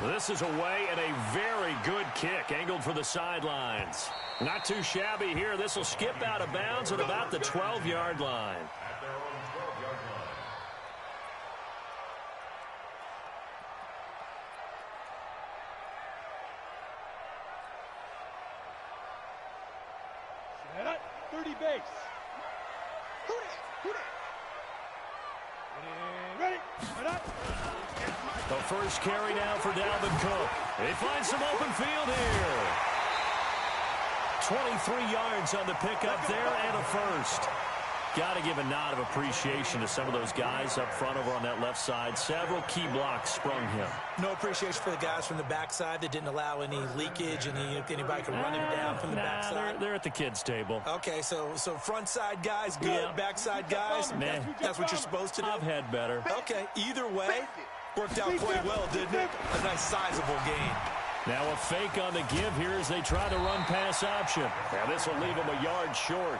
This is away, and a very good kick angled for the sidelines. Not too shabby here. This will skip out of bounds at about the 12-yard line. Base. Ready. The first carry now for Dalvin Cook. They find some open field here. 23 yards on the pickup there and a first. Got to give a nod of appreciation to some of those guys up front over on that left side. Several key blocks sprung him. No appreciation for the guys from the backside that didn't allow any leakage and anybody could run him down from the backside. They're at the kids' table. Okay, so front side guys good, Yeah. Backside guys, Man, that's what you're supposed to do? I've had better. Okay, either way, worked out quite well, didn't it? A nice sizable gain. Now a fake on the give here as they try the run-pass option. Now this will leave him a yard short.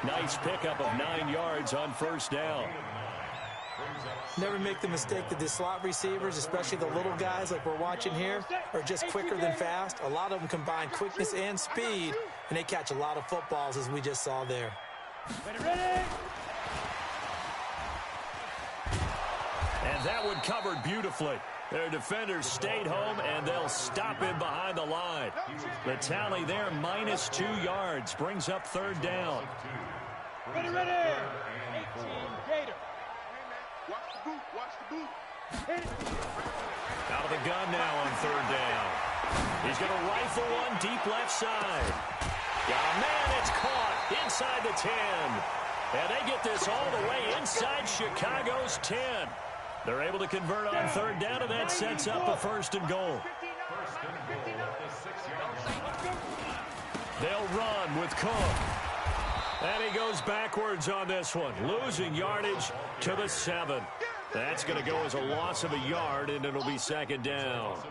Nice pickup of 9 yards on first down. Never make the mistake that the slot receivers, especially the little guys like we're watching here, are just quicker than fast. A lot of them combine quickness and speed, and they catch a lot of footballs as we just saw there. Ready. And that one covered beautifully. Their defenders stayed home, and they'll stop him behind the line. The tally there, -2 yards, brings up 3rd down. Ready. 18 Gator. Watch the boot. Hit it. Out of the gun now on 3rd down. He's going to rifle one deep left side. Got a man, it's caught inside the 10. And they get this all the way inside Chicago's 10. They're able to convert on 3rd down, and that sets up a 1st and goal. They'll run with Cook. And he goes backwards on this one, losing yardage to the 7. That's going to go as a loss of a yard, and it'll be 2nd down.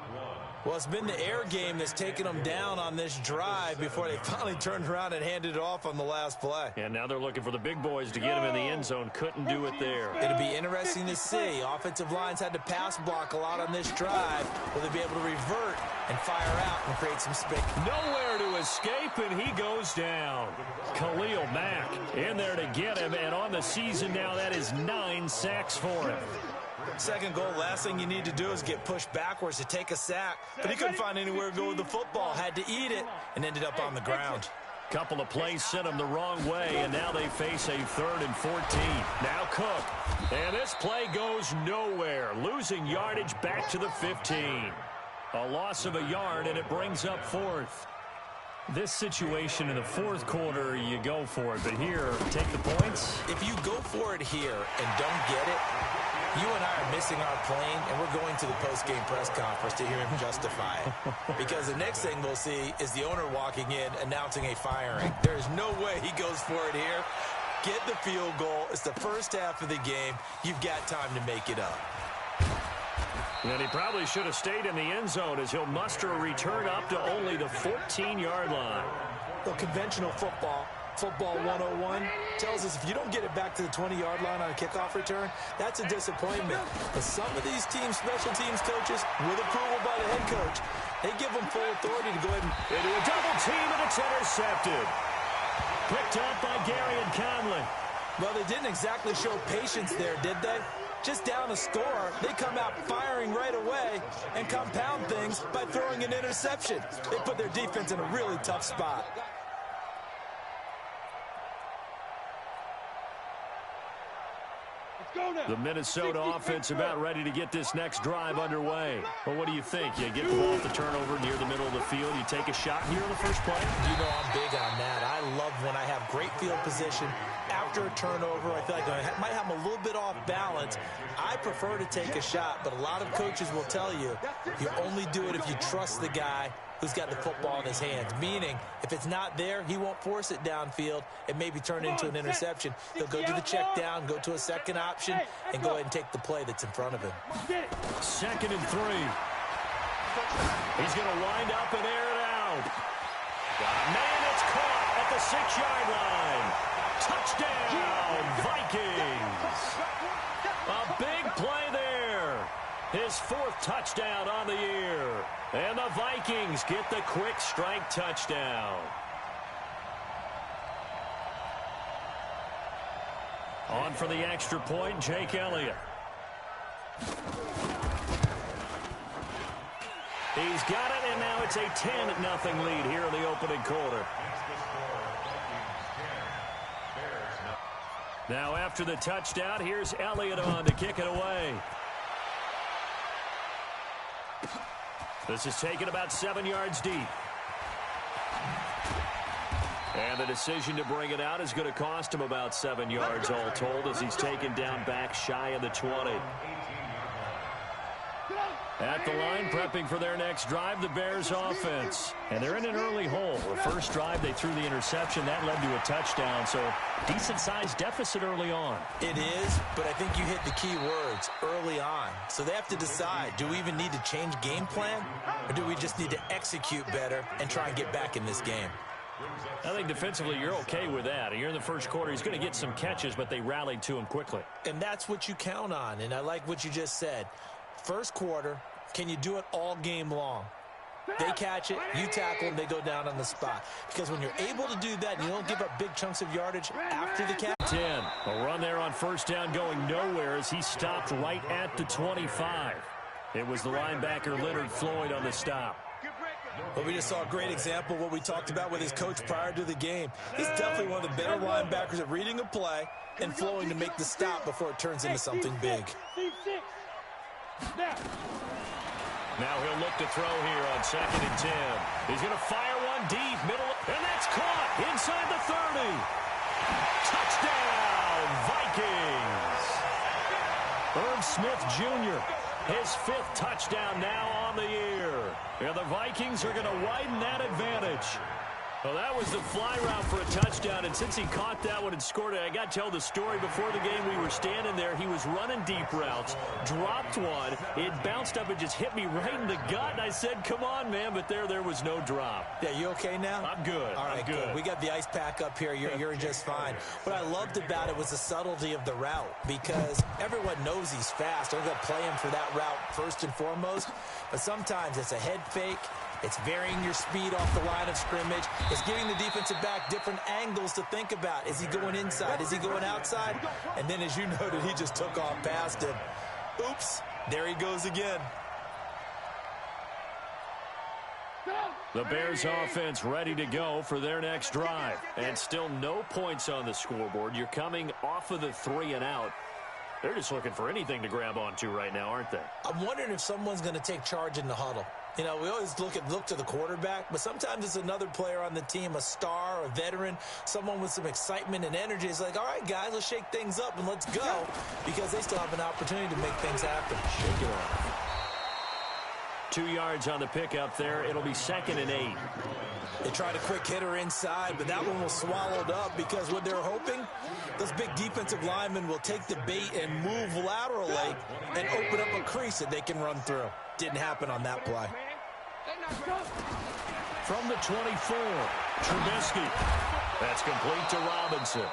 Well, it's been the air game that's taken them down on this drive before they finally turned around and handed it off on the last play. And now they're looking for the big boys to get him in the end zone. Couldn't do it there. It'll be interesting to see. Offensive lines had to pass block a lot on this drive. Will they be able to revert and fire out and create some space? Nowhere to escape, and he goes down. Khalil Mack in there to get him, and on the season now, that is 9 sacks for him. Second goal, last thing you need to do is get pushed backwards to take a sack. But he couldn't find anywhere to go with the football. Had to eat it and ended up on the ground. Couple of plays sent him the wrong way, and now they face a 3rd and 14. Now Cook. And this play goes nowhere. Losing yardage back to the 15. A loss of a yard, and it brings up 4th. This situation in the fourth quarter, you go for it. But here, take the points. If you go for it here and don't get it, you and I are missing our plane, and we're going to the post-game press conference to hear him justify it. Because the next thing we'll see is the owner walking in announcing a firing. There is no way he goes for it here. Get the field goal. It's the first half of the game. You've got time to make it up. And he probably should have stayed in the end zone as he'll muster a return up to only the 14-yard line. Well, conventional football 101, tells us if you don't get it back to the 20-yard line on a kickoff return, that's a disappointment. But some of these teams, special teams coaches, with approval by the head coach, they give them full authority to go ahead and into a double team, and it's intercepted. Picked up by Gary and Conley. Well, they didn't exactly show patience there, did they? Just down a score, they come out firing right away and compound things by throwing an interception. They put their defense in a really tough spot. The Minnesota offense about ready to get this next drive underway. Well, what do you think? You get the ball at the turnover near the middle of the field. You take a shot here in the first play? You know I'm big on that. I love when I have great field position after a turnover. I feel like I might have them a little bit off balance. I prefer to take a shot, but a lot of coaches will tell you, you only do it if you trust the guy who's got the football in his hands. Meaning, if it's not there, he won't force it downfield and maybe turn it into an interception. He'll go to the check down, go to a second option, and go ahead and take the play that's in front of him. 2nd and 3. He's going to wind up and air it out. Man, it's caught at the 6-yard line. Touchdown, Vikings. A big play there. His 4th touchdown on the year. And the Vikings get the quick strike touchdown. On for the extra point, Jake Elliott. He's got it, and now it's a 10-0 lead here in the opening quarter. Now after the touchdown, here's Elliott on to kick it away. This is taken about 7 yards deep. And the decision to bring it out is going to cost him about 7 yards all told as he's taken down back shy of the 20. At the line, prepping for their next drive, the Bears offense. And they're in an early hole. The first drive, they threw the interception. That led to a touchdown, so decent-sized deficit early on. It is, but I think you hit the key words, early on. So they have to decide, do we even need to change game plan, or do we just need to execute better and try and get back in this game? I think defensively you're okay with that. You're in the first quarter. He's going to get some catches, but they rallied to him quickly. And that's what you count on, and I like what you just said. First quarter, can you do it all game long? They catch it, you tackle them, they go down on the spot. Because when you're able to do that and you don't give up big chunks of yardage after the catch. 10. A run there on first down going nowhere as he stopped right at the 25. It was the linebacker Leonard Floyd on the stop. Well, we just saw a great example of what we talked about with his coach prior to the game. He's definitely one of the better linebackers at reading a play and flowing to make the stop before it turns into something big. Now he'll look to throw here on 2nd and 10. He's going to fire one deep, middle, and that's caught inside the 30. Touchdown, Vikings. Irv Smith Jr., his 5th touchdown now on the year. And the Vikings are going to widen that advantage. Well, that was the fly route for a touchdown, and since he caught that one and scored it, I got to tell the story. Before the game, we were standing there. He was running deep routes, dropped one. It bounced up and just hit me right in the gut, and I said, come on, man, but there was no drop. Yeah, you okay now? I'm good. All right, good. We got the ice pack up here. You're just fine. What I loved about it was the subtlety of the route, because everyone knows he's fast. They're going to play him for that route first and foremost, but sometimes it's a head fake. It's varying your speed off the line of scrimmage. It's giving the defensive back different angles to think about. Is he going inside? Is he going outside? And then, as you noted, he just took off past him. Oops, there he goes again. The Bears offense ready to go for their next drive. And still no points on the scoreboard. You're coming off of the 3 and out. They're just looking for anything to grab onto right now, aren't they? I'm wondering if someone's going to take charge in the huddle. You know, we always look to the quarterback, but sometimes it's another player on the team, a star, a veteran, someone with some excitement and energy. It's like, all right, guys, let's shake things up and let's go, because they still have an opportunity to make things happen. Shake it up. 2 yards on the pickup there. It'll be 2nd and 8. They tried a quick hitter inside, but that one was swallowed up because what they're hoping, those big defensive linemen will take the bait and move laterally and open up a crease that they can run through. Didn't happen on that play. From the 24, Trubisky. That's complete to Robinson.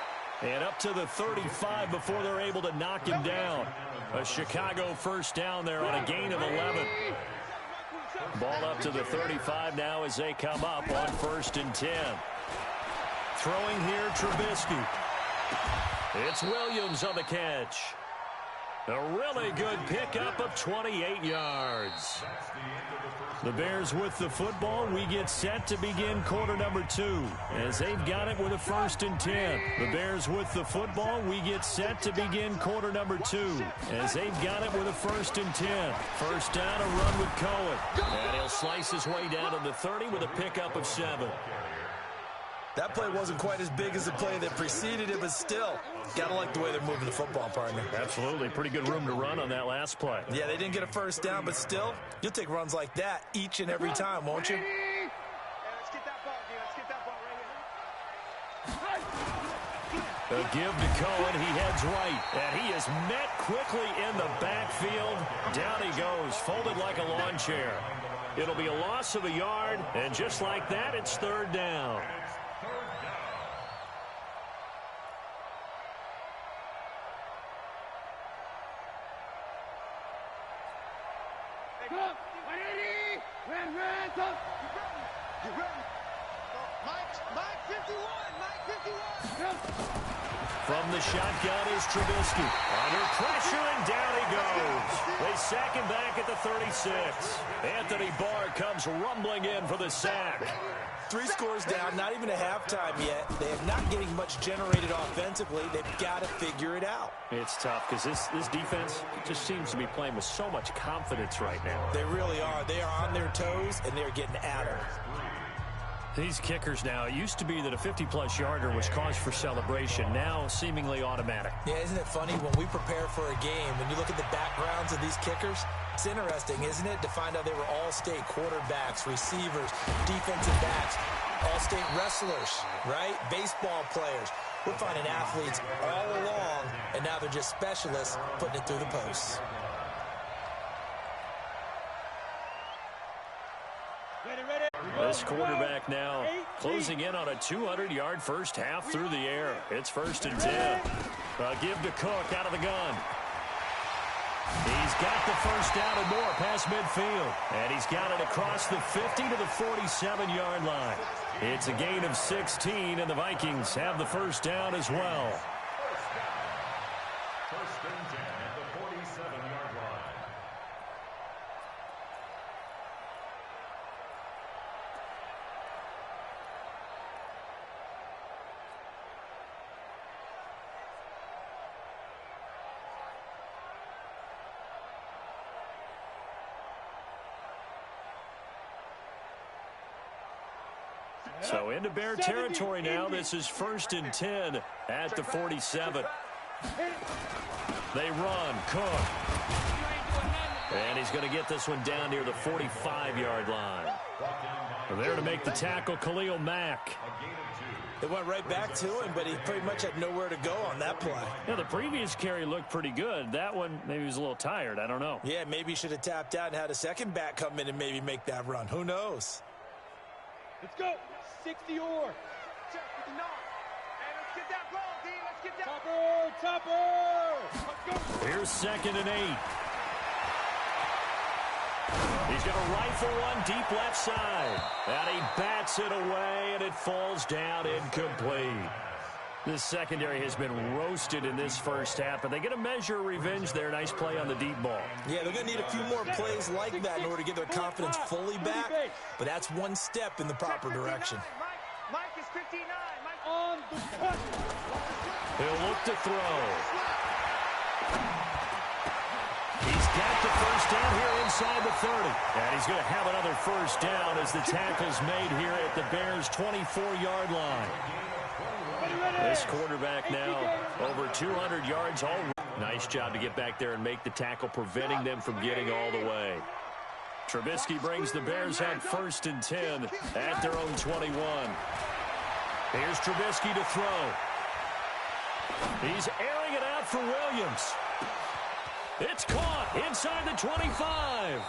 And up to the 35 before they're able to knock him down. A Chicago first down there on a gain of 11. Ball up to the 35 now as they come up on 1st and 10. Throwing here, Trubisky. It's Williams on the catch. A really good pickup of 28 yards. The Bears with the football. We get set to begin quarter number 2 as they've got it with a 1st and 10. The Bears with the football. We get set to begin quarter number 2 as they've got it with a 1st and 10. First down, a run with Cohen. And he'll slice his way down to the 30 with a pickup of 7. That play wasn't quite as big as the play that preceded it, but still, got to like the way they're moving the football, partner. Absolutely. Pretty good room to run on that last play. Yeah, they didn't get a first down, but still, you'll take runs like that each and every time, won't you? Let's get that ball, dude. Let's get that ball right here. A give to Cohen. He heads right, and he is met quickly in the backfield. Down he goes, folded like a lawn chair. It'll be a loss of a yard, and just like that, it's 3rd down. From the shotgun is Trubisky. Under pressure, and down he goes. They sack him back at the 36. Anthony Barr comes rumbling in for the sack. 3 scores down, not even a halftime yet. They are not getting much generated offensively. They've got to figure it out. It's tough because this defense just seems to be playing with so much confidence right now. They really are. They are on their toes, and they're getting at them. These kickers now, it used to be that a 50-plus yarder was cause for celebration. Now, seemingly automatic. Yeah, isn't it funny? When we prepare for a game, when you look at the backgrounds of these kickers, it's interesting, isn't it, to find out they were all-state quarterbacks, receivers, defensive backs, all-state wrestlers, right? Baseball players. We're finding athletes all along, and now they're just specialists putting it through the posts. This quarterback now closing in on a 200-yard first half through the air. It's 1st and 10. A give to Cook out of the gun. He's got the first down and more past midfield. And he's got it across the 50 to the 47-yard line. It's a gain of 16, and the Vikings have the first down as well. First and 10 at the 47-yard line. So into Bear territory now. This is 1st and 10 at the 47. They run. Cook. And he's going to get this one down near the 45-yard line. There to make the tackle, Khalil Mack. They went right back to him, but he pretty much had nowhere to go on that play. Yeah, the previous carry looked pretty good. That one, maybe he was a little tired. I don't know. Yeah, maybe he should have tapped out and had a second back come in and maybe make that run. Who knows? Let's go. 60 or. Check with the knock. Hey, let's get that ball, D. Let's get that. Topper. Let's go. Here's 2nd and 8. He's going to rifle one deep left side. And he bats it away, and it falls down incomplete. This secondary has been roasted in this first half, but they get a measure of revenge there. Nice play on the deep ball. Yeah, they're going to need a few more plays like that in order to get their confidence fully back, but that's one step in the proper direction. Mike is 59. Mike on the cut. He'll look to throw. He's got the first down here inside the 30. And he's going to have another first down as the tackle's made here at the Bears' 24-yard line. This quarterback now over 200 yards already. Nice job to get back there and make the tackle, preventing them from getting all the way. Trubisky brings the Bears up 1st and 10 at their own 21. Here's Trubisky to throw. He's airing it out for Williams. It's caught inside the 25.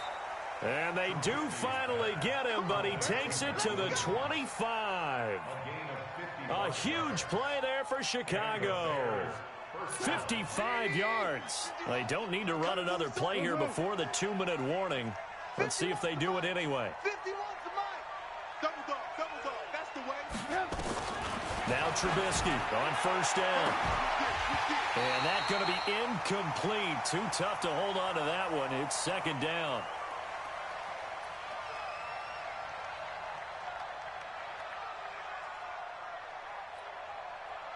And they do finally get him, but he takes it to the 25. A huge play there for Chicago. 55 yards. They don't need to run another play here before the 2-minute warning. Let's see if they do it anyway. Now Trubisky on first down. And that's going to be incomplete. Too tough to hold on to that one. It's 2nd down.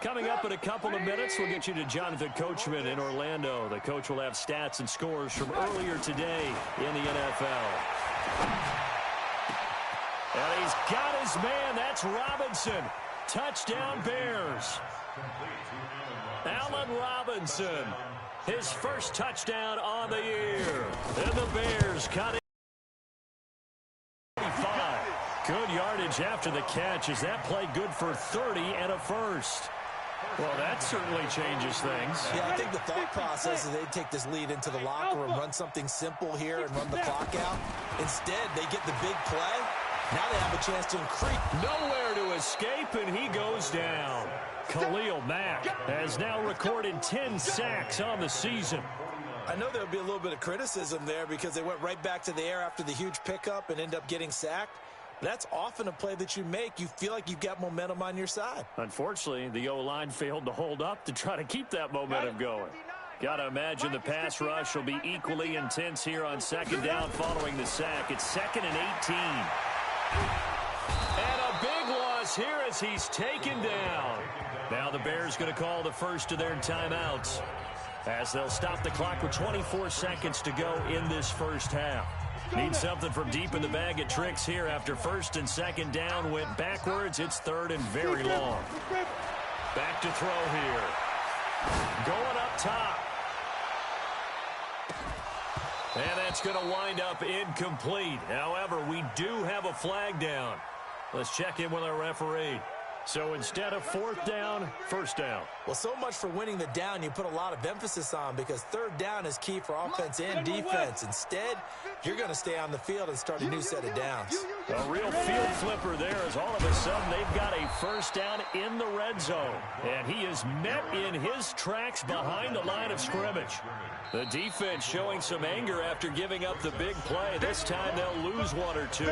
Coming up in a couple of minutes, we'll get you to Jonathan Coachman in Orlando. The coach will have stats and scores from earlier today in the NFL. And he's got his man. That's Robinson. Touchdown, Bears. Allen Robinson, his first touchdown on the year. And the Bears cut it. 35. Good yardage after the catch. Is that play good for 30 and a first? Well, that certainly changes things. Yeah, I think the thought process is they'd take this lead into the locker room, run something simple here and run the clock out. Instead, they get the big play. Now they have a chance to increase. Nowhere to escape, and he goes down. Khalil Mack has now recorded 10 sacks on the season. I know there'll be a little bit of criticism there because they went right back to the air after the huge pickup and end up getting sacked. That's often a play that you make. You feel like you've got momentum on your side. Unfortunately, the O-line failed to hold up to try to keep that momentum going. Got to imagine the pass rush will be equally intense here on 2nd down following the sack. It's 2nd and 18. And a big loss here as he's taken down. Now the Bears going to call the first of their timeouts as they'll stop the clock with 24 seconds to go in this first half. Need something from deep in the bag of tricks here after 1st and 2nd down went backwards. It's 3rd and very long. Back to throw here. Going up top. And that's going to wind up incomplete. However, we do have a flag down. Let's check in with our referee. So instead of 4th down, 1st down. Well, so much for winning the down you put a lot of emphasis on because 3rd down is key for offense and defense. Instead, you're going to stay on the field and start a new set of downs. A real field flipper there as all of a sudden they've got a 1st down in the red zone. And he is met in his tracks behind the line of scrimmage. The defense showing some anger after giving up the big play. This time they'll lose 1 or 2.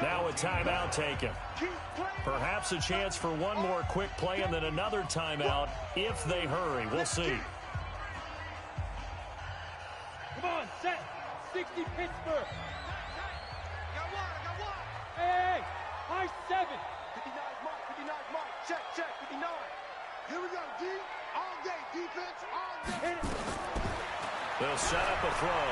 Now a timeout taken. Perhaps a chance for one more quick play and then another timeout if they hurry. We'll see. Come on, set. 60 Pittsburgh. Got one. Hey, high 7. 59 Mike. Check, 59. Here we go, D. All day, defense, all day. They'll set up a throw.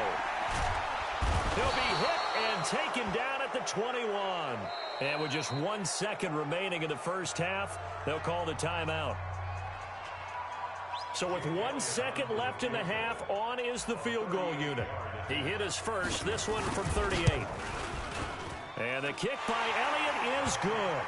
He'll be hit and taken down at the 21. And with just 1 second remaining in the first half, they'll call the timeout. So with 1 second left in the half, on is the field goal unit. He hit his first, this one from 38. And the kick by Elliott is good.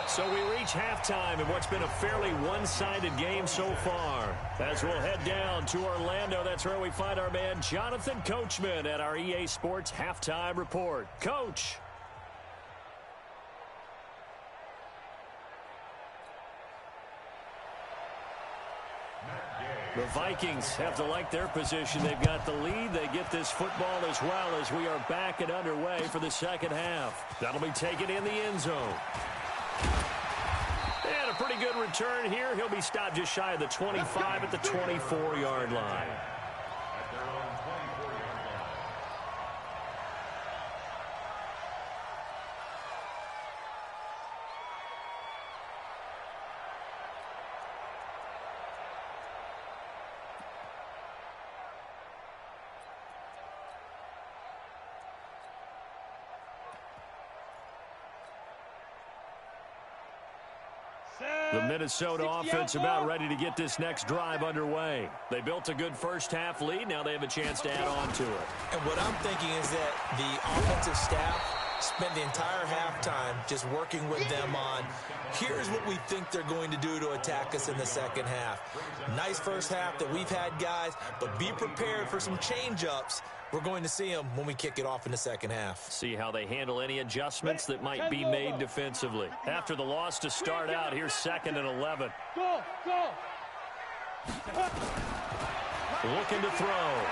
So we reach halftime in what's been a fairly one-sided game so far. As we'll head down to Orlando, that's where we find our man Jonathan Coachman at our EA Sports Halftime Report. Coach. The Vikings have to like their position. They've got the lead. They get this football as well as we are back and underway for the second half. That'll be taken in the end zone. And a pretty good return here. He'll be stopped just shy of the 25 at the 24-yard line. The Minnesota offense about ready to get this next drive underway. They built a good first-half lead. Now they have a chance to add on to it. And what I'm thinking is that the offensive staff spent the entire halftime just working with them on, here's what we think they're going to do to attack us in the second half. Nice first half that we've had, guys, but be prepared for some change-ups. We're going to see them when we kick it off in the second half. See how they handle any adjustments that might be made defensively. After the loss to start out, here's 2nd and 11. Go, go. Looking to throw.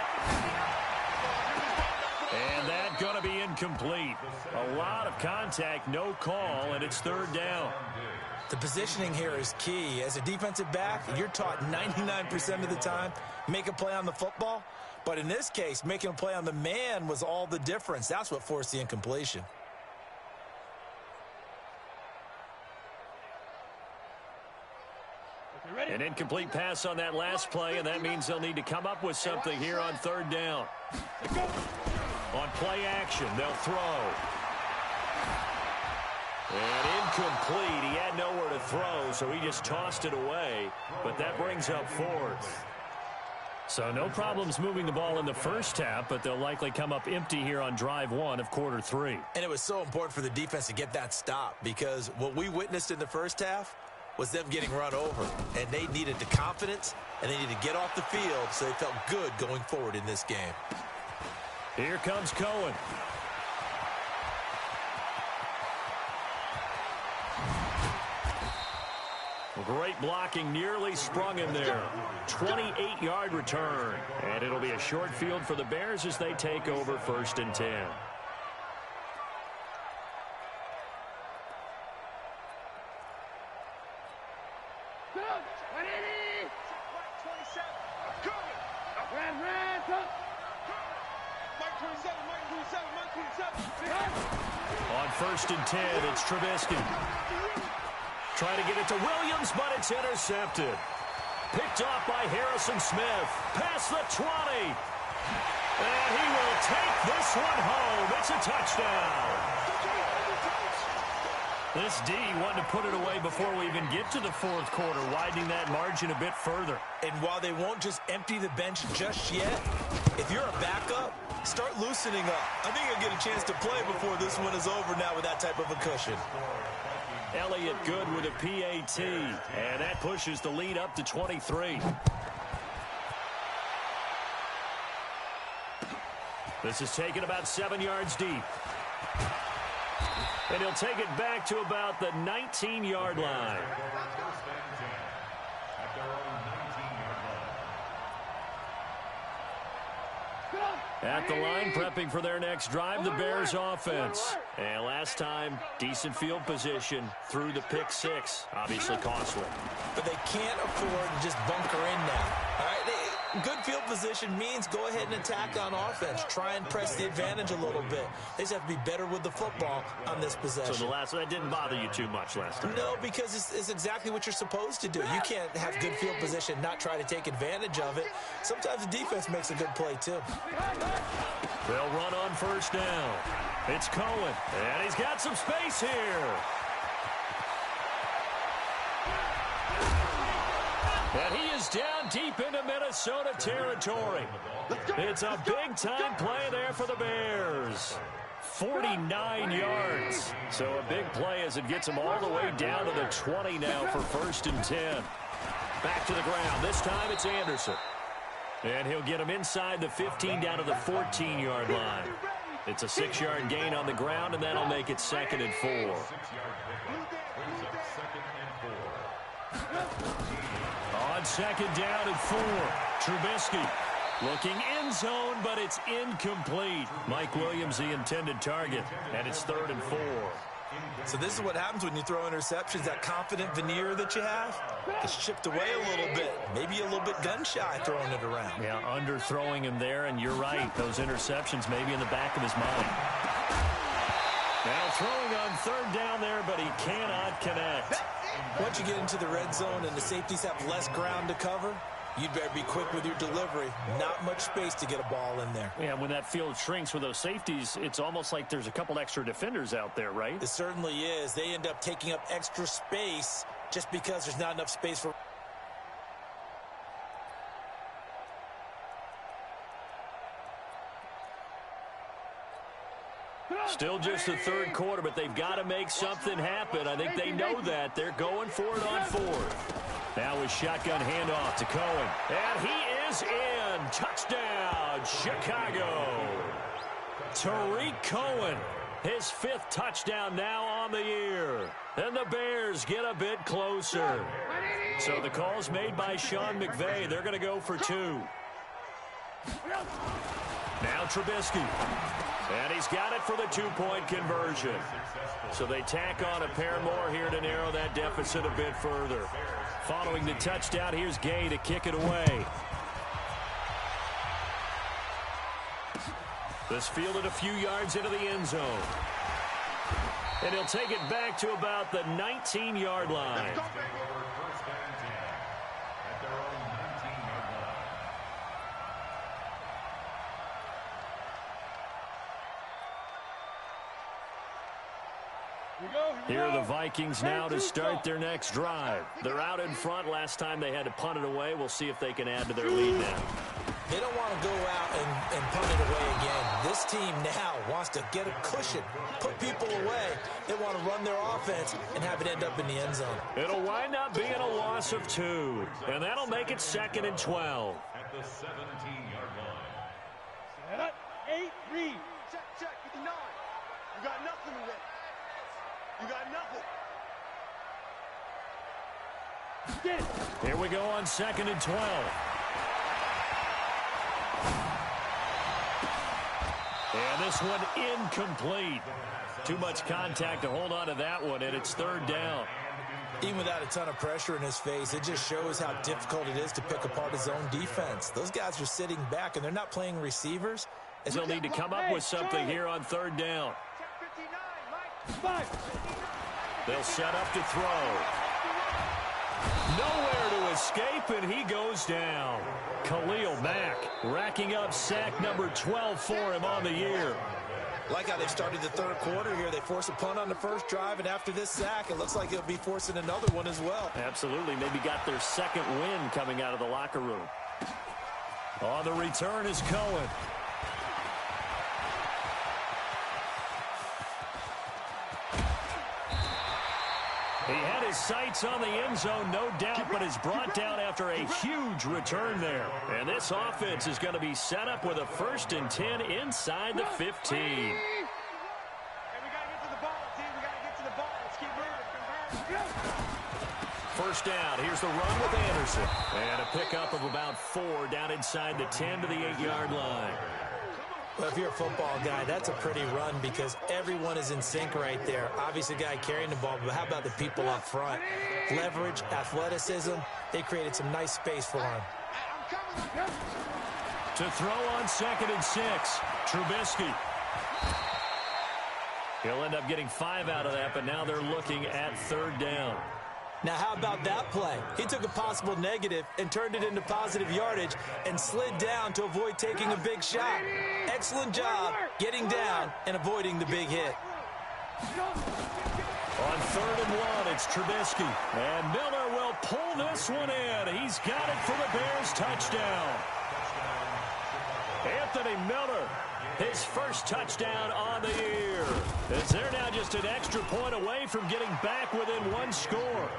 And that's going to be incomplete. A lot of contact, no call, and it's 3rd down. The positioning here is key. As a defensive back, you're taught 99% of the time, make a play on the football. But in this case, making a play on the man was all the difference. That's what forced the incompletion. An incomplete pass on that last play, and that means they'll need to come up with something here on 3rd down. On play action, they'll throw. And incomplete. He had nowhere to throw, so he just tossed it away. But that brings up 4th. So no problems moving the ball in the first half, but they'll likely come up empty here on drive 1 of quarter 3. And it was so important for the defense to get that stop, because what we witnessed in the first half was them getting run over. And they needed the confidence, and they needed to get off the field so they felt good going forward in this game. Here comes Cohen. Great blocking, nearly sprung him there. 28-yard return. And it'll be a short field for the Bears as they take over 1st and 10. On 1st and 10, it's Trubisky. Trying to get it to Williams, but it's intercepted. Picked off by Harrison Smith. Past the 20. And he will take this one home. It's a touchdown. This D wanted to put it away before we even get to the 4th quarter, widening that margin a bit further. And while they won't just empty the bench just yet, if you're a backup, start loosening up. I think you'll get a chance to play before this one is over now with that type of a cushion. Elliott good with a PAT, and that pushes the lead up to 23. This is taken about 7 yards deep. And he'll take it back to about the 19-yard line. At the line, prepping for their next drive, the Bears offense. And last time, decent field position through the pick 6. Obviously costly. But they can't afford to just bunker in now. All right, good field position means go ahead and attack on offense. Try and press the advantage a little bit. They just have to be better with the football on this possession. So that didn't bother you too much last time? No, because it's exactly what you're supposed to do. You can't have good field position, not try to take advantage of it. Sometimes the defense makes a good play, too. They'll run on 1st down. It's Cohen, and he's got some space here. And he is down deep into Minnesota territory. It's a big-time play there for the Bears. 49 yards. So a big play as it gets him all the way down to the 20 now for 1st and 10. Back to the ground. This time it's Anderson. And he'll get him inside the 15 down to the 14-yard line. It's a 6-yard gain on the ground, and that'll make it 2nd and 4. On 2nd down and 4, Trubisky looking end zone, but it's incomplete. Mike Williams, the intended target, and it's 3rd and 4. So this is what happens when you throw interceptions. That confident veneer that you have gets chipped away a little bit. Maybe a little bit gun-shy throwing it around. Yeah, underthrowing him there, and you're right. Those interceptions may be in the back of his mind. Now throwing on 3rd down there, but he cannot connect. Once you get into the red zone and the safeties have less ground to cover, you'd better be quick with your delivery. Not much space to get a ball in there. Yeah, when that field shrinks with those safeties, it's almost like there's a couple extra defenders out there, right? It certainly is. They end up taking up extra space just because there's not enough space for... Still just the third quarter, but they've got to make something happen. I think they know that. They're going for it on fourth. Now a shotgun handoff to Cohen. And he is in. Touchdown, Chicago. Tariq Cohen, his fifth touchdown now on the year. And the Bears get a bit closer. So the call's made by Sean McVay. They're going to go for two. Now Trubisky. And he's got it for the two-point conversion. So they tack on a pair more here to narrow that deficit a bit further. Following the touchdown, here's Gay to kick it away. This fielded a few yards into the end zone. And he'll take it back to about the 19-yard line. Here are the Vikings now to start their next drive. They're out in front. Last time they had to punt it away. We'll see if they can add to their lead now. They don't want to go out and punt it away again. This team now wants to get a cushion, put people away. They want to run their offense and have it end up in the end zone. It'll wind up being a loss of 2, and that'll make it 2nd and 12. At the 17-yard line. Set up. 8, read. Check, 59. You got nothing with it. You got nothing. Get it. Here we go on 2nd and 12. And this one incomplete. Too much contact to hold on to that one, and it's 3rd down. Even without a ton of pressure in his face, it just shows how difficult it is to pick apart his own defense. Those guys are sitting back, and they're not playing receivers. They'll need to come up with something here on 3rd down. They'll set up to throw. Nowhere to escape, and he goes down. Khalil Mack racking up sack number 12 for him on the year. Like how they've started the third quarter here. They force a punt on the first drive, and after this sack, it looks like they'll be forcing another one as well. Absolutely. Maybe got their second win coming out of the locker room. On the return is Cohen. He had his sights on the end zone, no doubt, but is brought down after a huge return there. And this offense is going to be set up with a 1st and 10 inside the 15. Hey, we got to get to the ball, team. We got to get to the ball. Let's keep moving. First down. Here's the run with Anderson. And a pickup of about 4 down inside the 10 to the 8-yard line. Well, if you're a football guy, that's a pretty run because everyone is in sync right there. Obviously, the guy carrying the ball, but how about the people up front? Leverage, athleticism, they created some nice space for him. To throw on 2nd and 6, Trubisky. He'll end up getting 5 out of that, but now they're looking at 3rd down. Now, how about that play? He took a possible negative and turned it into positive yardage and slid down to avoid taking a big shot. Excellent job getting down and avoiding the big hit. On 3rd and 1, it's Trubisky. And Miller will pull this one in. He's got it for the Bears touchdown. Anthony Miller, his first touchdown on the year. As they're now just an extra point away from getting back within 1 score.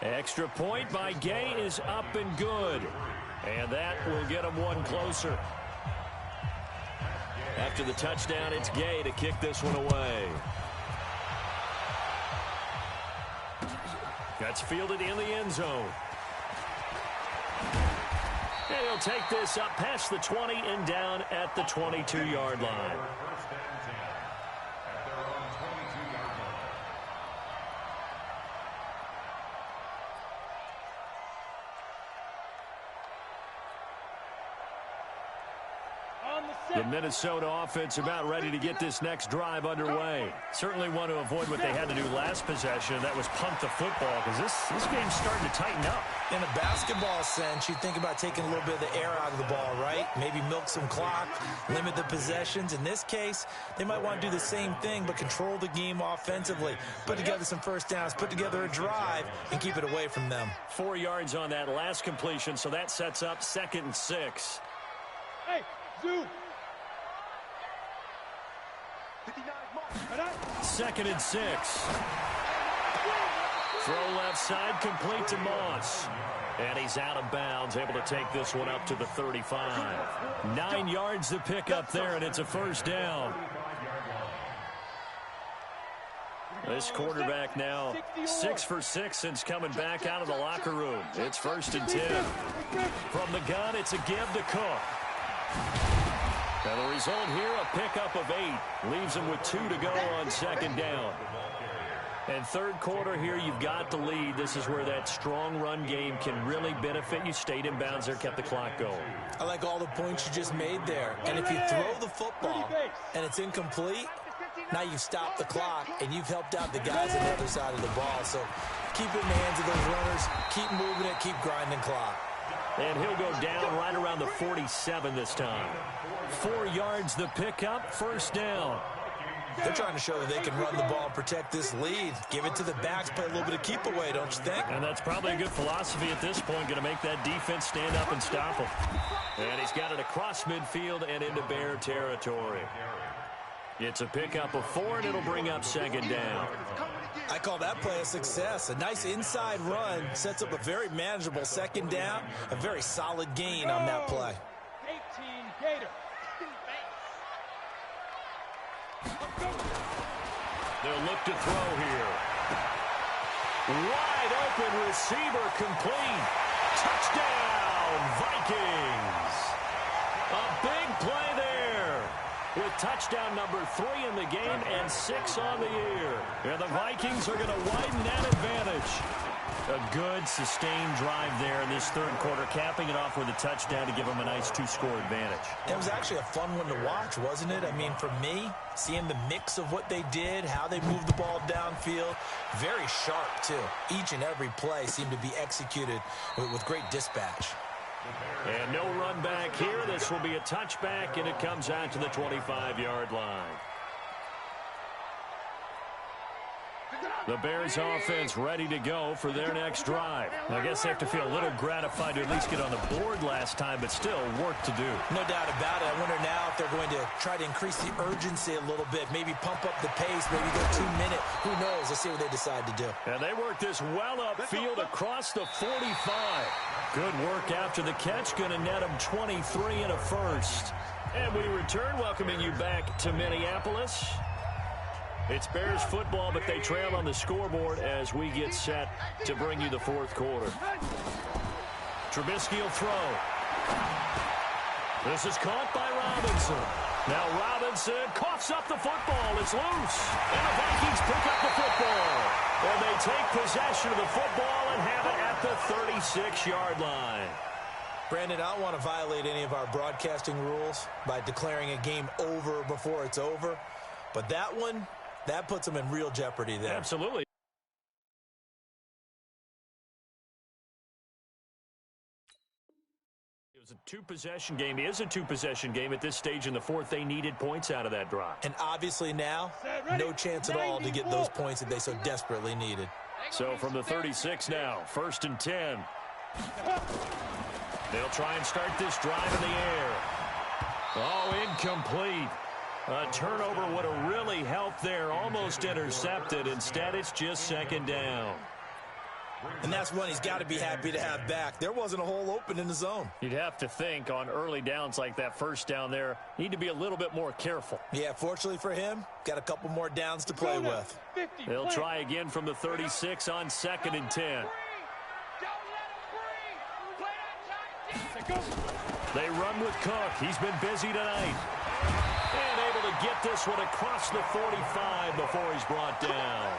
Extra point by Gay is up and good. And that will get them 1 closer. After the touchdown, it's Gay to kick this one away. That's fielded in the end zone. And he'll take this up past the 20 and down at the 22-yard line. On The Minnesota offense about ready to get this next drive underway. Certainly want to avoid what they had to do last possession. That was punt the football, because this game's starting to tighten up. In a basketball sense, you think about taking a little bit of the air out of the ball, right? Maybe milk some clock, limit the possessions. In this case, they might want to do the same thing, but control the game offensively. Put together some first downs, put together a drive, and keep it away from them. 4 yards on that last completion, so that sets up 2nd and 6. Hey, Zoo. 2nd and 6. Throw left side, complete to Moss. And he's out of bounds, able to take this one up to the 35. 9 yards to pick up there, and it's a first down. This quarterback now 6 for 6 since coming back out of the locker room. It's 1st and 10. From the gun, it's a give to Cook. And the result here, a pickup of 8. Leaves him with 2 to go on 2nd down. And 3rd quarter here, you've got the lead. This is where that strong run game can really benefit you. Stayed in bounds there, kept the clock going. I like all the points you just made there. And if you throw the football and it's incomplete, now you've stopped the clock and you've helped out the guys on the other side of the ball. So keep it in the hands of those runners. Keep moving it. Keep grinding clock. And he'll go down right around the 47 this time. 4 yards the pickup, 1st down. They're trying to show that they can run the ball, protect this lead. Give it to the backs, play a little bit of keep away, don't you think? And that's probably a good philosophy at this point, going to make that defense stand up and stop him. And he's got it across midfield and into Bear territory. It's a pickup of 4, and it'll bring up 2nd down. I call that play a success. A nice inside run sets up a very manageable 2nd down. A very solid gain on that play. 18 Gator. They'll look to throw here. Wide open receiver complete. Touchdown, Vikings. A big play there with touchdown number 3 in the game and 6 on the year. And the Vikings are going to widen that advantage. A good, sustained drive there in this 3rd quarter, capping it off with a touchdown to give them a nice 2-score advantage. It was actually a fun one to watch, wasn't it? I mean, for me, seeing the mix of what they did, how they moved the ball downfield, very sharp, too. Each and every play seemed to be executed with great dispatch. And no run back here. This will be a touchback, and it comes out to the 25-yard line. The Bears offense ready to go for their next drive. I guess they have to feel a little gratified to at least get on the board last time, but still work to do. No doubt about it. I wonder now if they're going to try to increase the urgency a little bit, maybe pump up the pace, maybe go 2-minute. Who knows? Let's see what they decide to do. And they work this well upfield across the 45. Good work after the catch. Going to net them 23 and a first. And we return, welcoming you back to Minneapolis. It's Bears football, but they trail on the scoreboard as we get set to bring you the 4th quarter. Trubisky will throw. This is caught by Robinson. Now Robinson coughs up the football. It's loose. And the Vikings pick up the football. And they take possession of the football and have it at the 36-yard line. Brandon, I don't want to violate any of our broadcasting rules by declaring a game over before it's over. But that one, that puts them in real jeopardy there. Absolutely. It was a 2-possession game. It is a 2-possession game at this stage in the 4th. They needed points out of that drive. And obviously now, no chance at all to get those points that they so desperately needed. So from the 36 now, 1st and 10. They'll try and start this drive in the air. Oh, incomplete. A turnover would have really helped there. Almost intercepted. Instead, it's just 2nd down. And that's one he's got to be happy to have back. There wasn't a hole open in the zone. You'd have to think on early downs like that 1st down there, need to be a little bit more careful. Yeah, fortunately for him, got a couple more downs to play with. They'll try again from the 36 on 2nd and 10. They run with Cook. He's been busy tonight. And able to get this one across the 45 before he's brought down.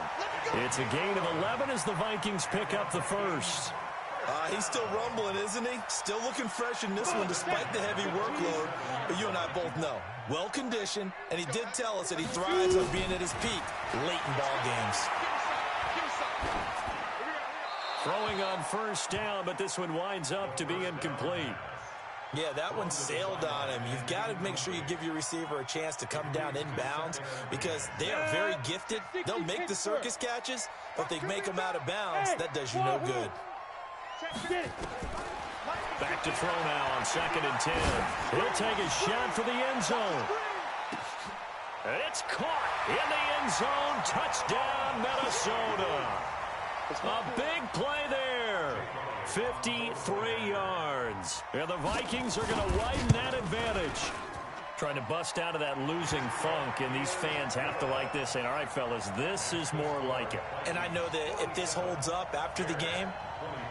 It's a gain of 11 as the Vikings pick up the first. He's still rumbling, isn't he? Still looking fresh in this one despite the heavy workload. But you and I both know, well-conditioned, and he did tell us that he thrives on being at his peak late in ball games. Throwing on first down, but this one winds up to be incomplete. Yeah, that one sailed on him. You've got to make sure you give your receiver a chance to come down inbounds because they are very gifted. They'll make the circus catches, but if they make them out of bounds, that does you no good. Back to throw now on 2nd and 10. He'll take a shot for the end zone. It's caught in the end zone. Touchdown, Minnesota. A big play there. 53 yards. And the Vikings are going to widen that advantage. Trying to bust out of that losing funk, and these fans have to like this. Saying, all right, fellas, this is more like it. And I know that if this holds up after the game,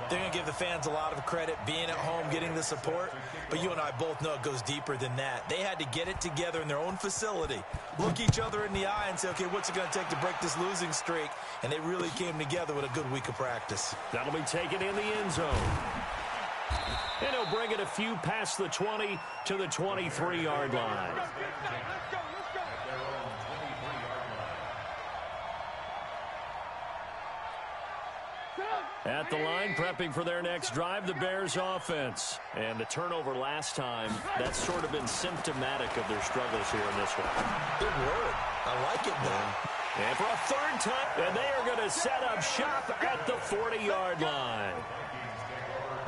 they're going to give the fans a lot of credit being at home, getting the support. But you and I both know it goes deeper than that. They had to get it together in their own facility, look each other in the eye and say, okay, what's it going to take to break this losing streak? And they really came together with a good week of practice. That'll be taken in the end zone. And he'll bring it a few past the 20 to the 23-yard line. At the line, prepping for their next drive, the Bears offense. And the turnover last time, that's sort of been symptomatic of their struggles here in this one. Good word. I like it now. And for a third time, and they are going to set up shop at the 40-yard line.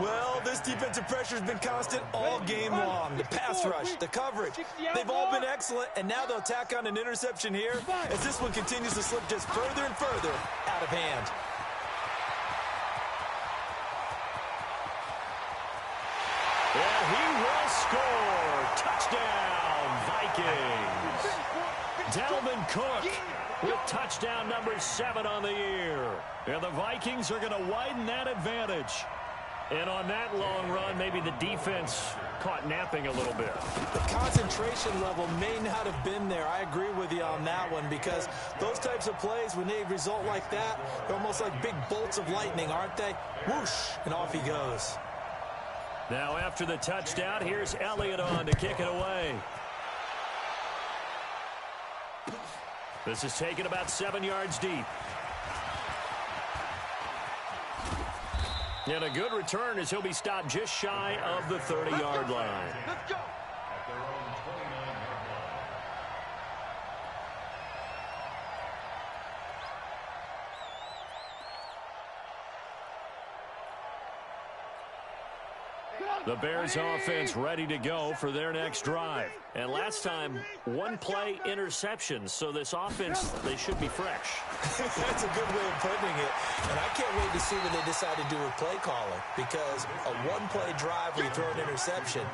Well, this defensive pressure has been constant all game long. The pass rush, the coverage, they've all been excellent, and now they'll tack on an interception here as this one continues to slip just further and further out of hand. And he will score. Touchdown, Vikings. Dalvin Cook with touchdown number 7 on the year. And the Vikings are going to widen that advantage. And on that long run, maybe the defense caught napping a little bit. The concentration level may not have been there. I agree with you on that one because those types of plays, when they result like that, they're almost like big bolts of lightning, aren't they? Whoosh, and off he goes. Now after the touchdown, here's Elliott on to kick it away. This is taken about 7 yards deep. And a good return as he'll be stopped just shy of the 30-yard line. Let's go. The Bears offense ready to go for their next drive. And last time, one play interception. So this offense, they should be fresh. That's a good way of putting it. And I can't wait to see what they decide to do with play calling. Because a one-play drive where you throw an interception,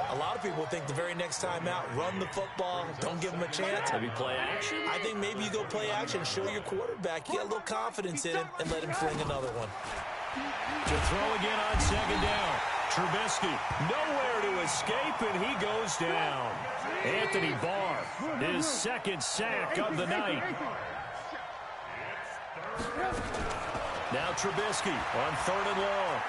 a lot of people think the very next time out, run the football, don't give them a chance. Maybe play action? I think maybe you go play action, show your quarterback, you get a little confidence in him, and let him fling another one. To throw again on 2nd down. Trubisky nowhere to escape, and he goes down. Anthony Barr, his 2nd sack of the night. Now Trubisky on 3rd and long.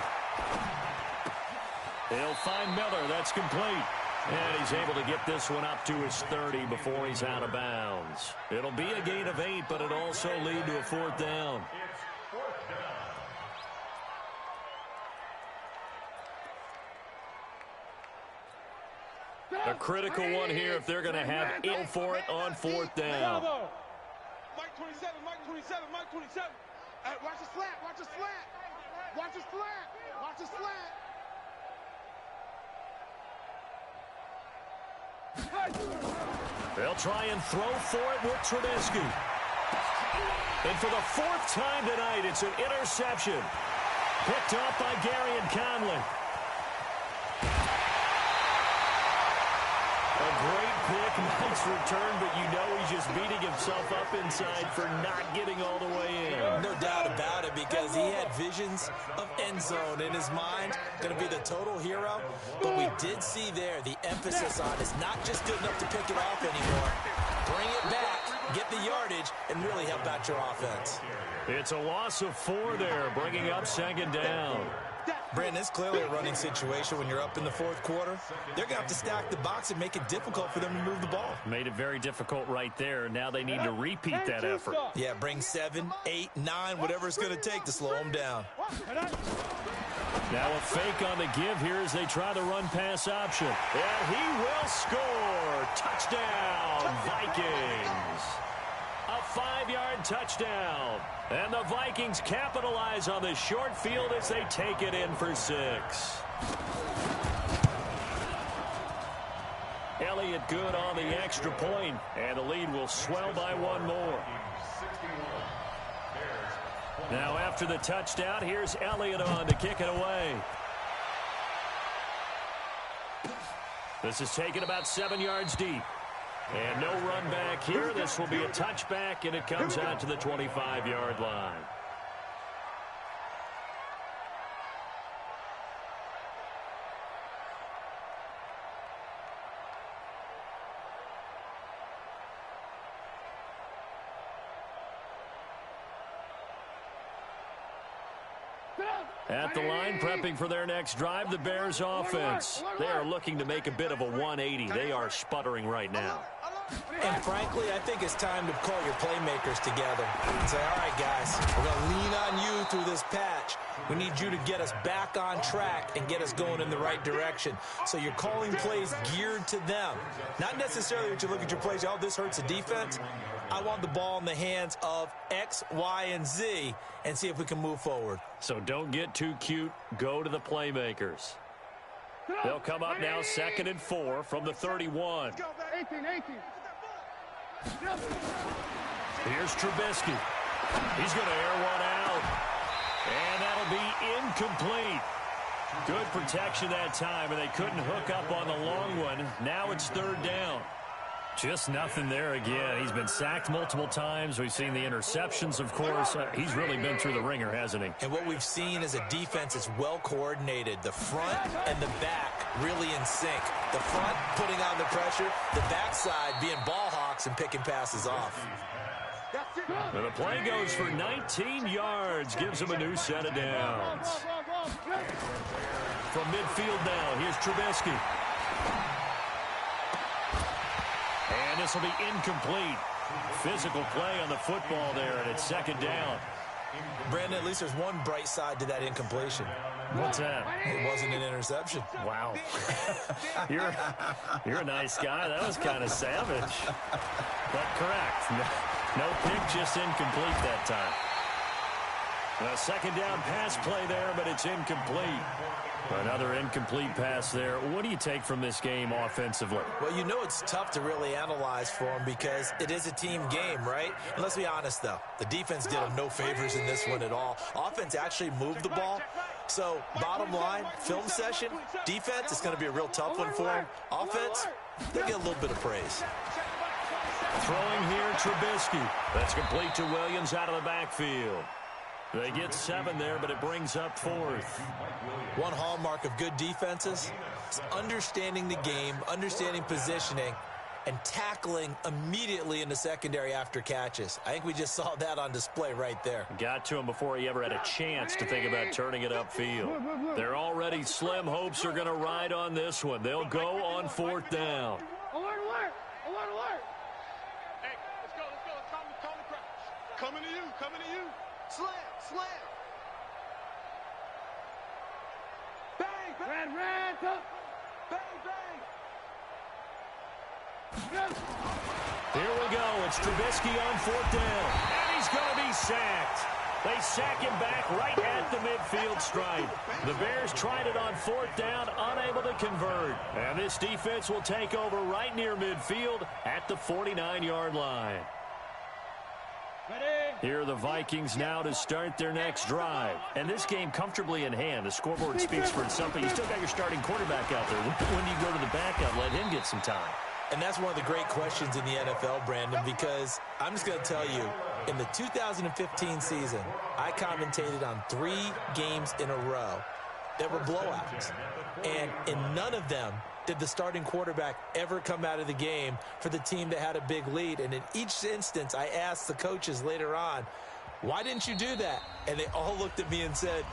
He'll find Miller. That's complete. And he's able to get this one up to his 30 before he's out of bounds. It'll be a gain of 8, but it'll also lead to a 4th down. A critical one here if they're going to have it for it on 4th down. Mike 27, Mike 27, Mike 27. Watch the slant, watch the slant. Watch the slant, watch the slant. They'll try and throw for it with Trubisky. And for the 4th time tonight, it's an interception. Picked up by Garyon Conley. A great pick, nice return, but you know he's just beating himself up inside for not getting all the way in. No doubt about it, because he had visions of end zone in his mind, going to be the total hero. But we did see there the emphasis on is not just good enough to pick it off anymore. Bring it back, get the yardage, and really help out your offense. It's a loss of 4 there, bringing up 2nd down. Brandon, it's clearly a running situation when you're up in the fourth quarter. They're going to have to stack the box and make it difficult for them to move the ball. Made it very difficult right there. Now they need to repeat that effort. Yeah, bring 7, 8, 9, whatever it's going to take to slow them down. Now a fake on the give here as they try the run-pass option. And he will score. Touchdown, Vikings. A 5-yard touchdown. And the Vikings capitalize on the short field as they take it in for 6. Elliott good on the extra point, and the lead will swell by 1 more. Now after the touchdown, here's Elliott on to kick it away. This is taken about 7 yards deep. And no run back here. This will be a touchback, and it comes out to the 25-yard line. At the line, prepping for their next drive, the Bears offense. They are looking to make a bit of a 180. They are sputtering right now. And frankly, I think it's time to call your playmakers together and say, all right, guys, we're going to lean on you through this patch. We need you to get us back on track and get us going in the right direction. So you're calling plays geared to them. Not necessarily that you look at your plays, oh, this hurts the defense. I want the ball in the hands of X, Y, and Z and see if we can move forward. So don't get too cute. Go to the playmakers. They'll come up now 2nd and 4 from the 31. 18. Here's Trubisky. He's going to air one out. And that'll be incomplete. Good protection that time, and they couldn't hook up on the long one. Now it's 3rd down. Just nothing there again. He's been sacked multiple times. We've seen the interceptions, of course. He's really been through the ringer, hasn't he? And what we've seen is a defense that's well coordinated. The front and the back really in sync. The front putting on the pressure, the backside being ball hawks and picking passes off. And the play goes for 19 yards, gives him a new set of downs. From midfield now, here's Trubisky. And this will be incomplete. Physical play on the football there, and it's 2nd down. Brandon, at least there's one bright side to that incompletion. What's that? It wasn't an interception. Wow. You're a nice guy. That was kind of savage. But correct. No pick, just incomplete that time. A 2nd down pass play there, but it's incomplete. Another incomplete pass there. What do you take from this game offensively? Well, you know it's tough to really analyze for them because it is a team game, right? And let's be honest, though. The defense did them no favors in this one at all. Offense actually moved the ball. So, bottom line, film session, defense is going to be a real tough one for them. Offense, they'll get a little bit of praise. Throwing here, Trubisky. That's complete to Williams out of the backfield. They get 7 there, but it brings up 4th. One hallmark of good defenses is understanding the game, understanding positioning, and tackling immediately in the secondary after catches. I think we just saw that on display right there. Got to him before he ever had a chance to think about turning it upfield. They're already slim hopes are going to ride on this one. They'll go on 4th down. Alert! Hey, let's go. Calm the crowd. Coming to you. Slam. Bang. Red, up. Bang. Here we go. It's Trubisky on 4th down. And he's going to be sacked. They sack him back right at the midfield stripe. The Bears tried it on 4th down, unable to convert. And this defense will take over right near midfield at the 49-yard line. Here are the Vikings now to start their next drive. And this game comfortably in hand. The scoreboard speaks for itself, but you still got your starting quarterback out there. When do you go to the backup, let him get some time? And that's one of the great questions in the NFL, Brandon, because I'm just going to tell you, in the 2015 season, I commentated on 3 games in a row that were blowouts. And in none of them did the starting quarterback ever come out of the game for the team that had a big lead. And in each instance, I asked the coaches later on, why didn't you do that? And they all looked at me and said,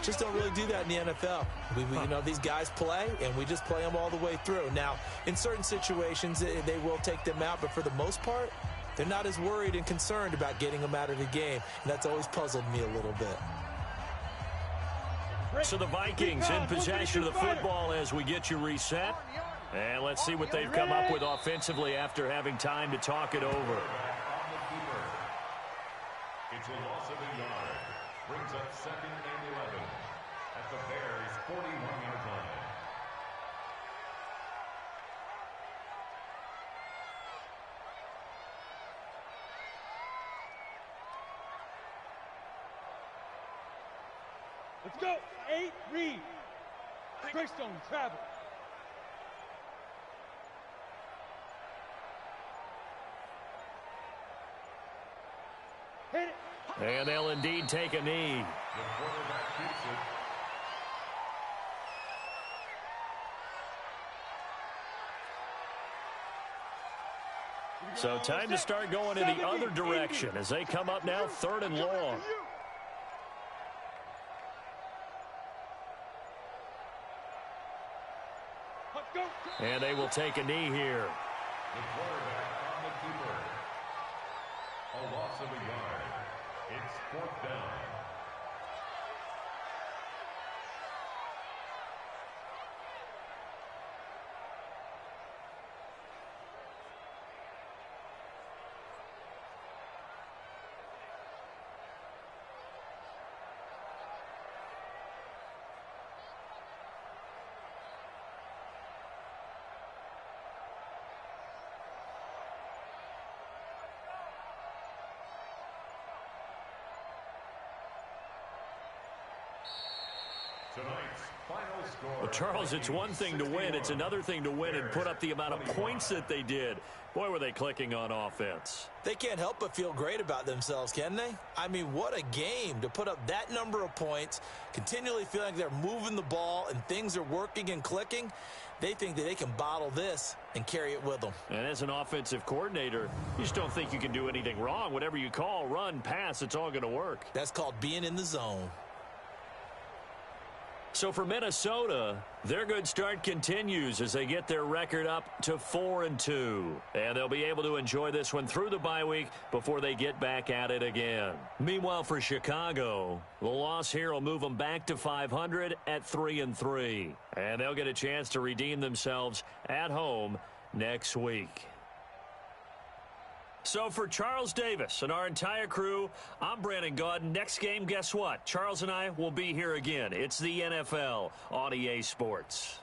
Just don't really do that in the NFL. You know, these guys play, and we just play them all the way through. Now, in certain situations, they will take them out, but for the most part, they're not as worried and concerned about getting them out of the game, and that's always puzzled me a little bit. So the Vikings in possession of the football as we get you reset. And let's see what they've come up with offensively after having time to talk it over. It's a loss of a yard. Brings up 2nd and 11 at the Bears' 41-yard line. Let's go. 8, read. Greystone, travel. Hit it. And they'll indeed take a knee. The quarterback keeps it. So time to start going in the other direction as they come up now 3rd and long. And they will take a knee here. The quarterback on the keeper. A loss of a yard. It's 4th down. Tonight's final score. Well, Charles, it's one thing to win. It's another thing to win and put up the amount of points that they did. Boy, were they clicking on offense. They can't help but feel great about themselves, can they? I mean, what a game to put up that number of points, continually feeling like they're moving the ball and things are working and clicking. They think that they can bottle this and carry it with them. And as an offensive coordinator, you just don't think you can do anything wrong. Whatever you call, run, pass, it's all going to work. That's called being in the zone. So for Minnesota, their good start continues as they get their record up to 4-2. And they'll be able to enjoy this one through the bye week before they get back at it again. Meanwhile, for Chicago, the loss here will move them back to 500 at 3-3. And they'll get a chance to redeem themselves at home next week. So for Charles Davis and our entire crew, I'm Brandon Gaudin. Next game, guess what? Charles and I will be here again. It's the NFL on EA Sports.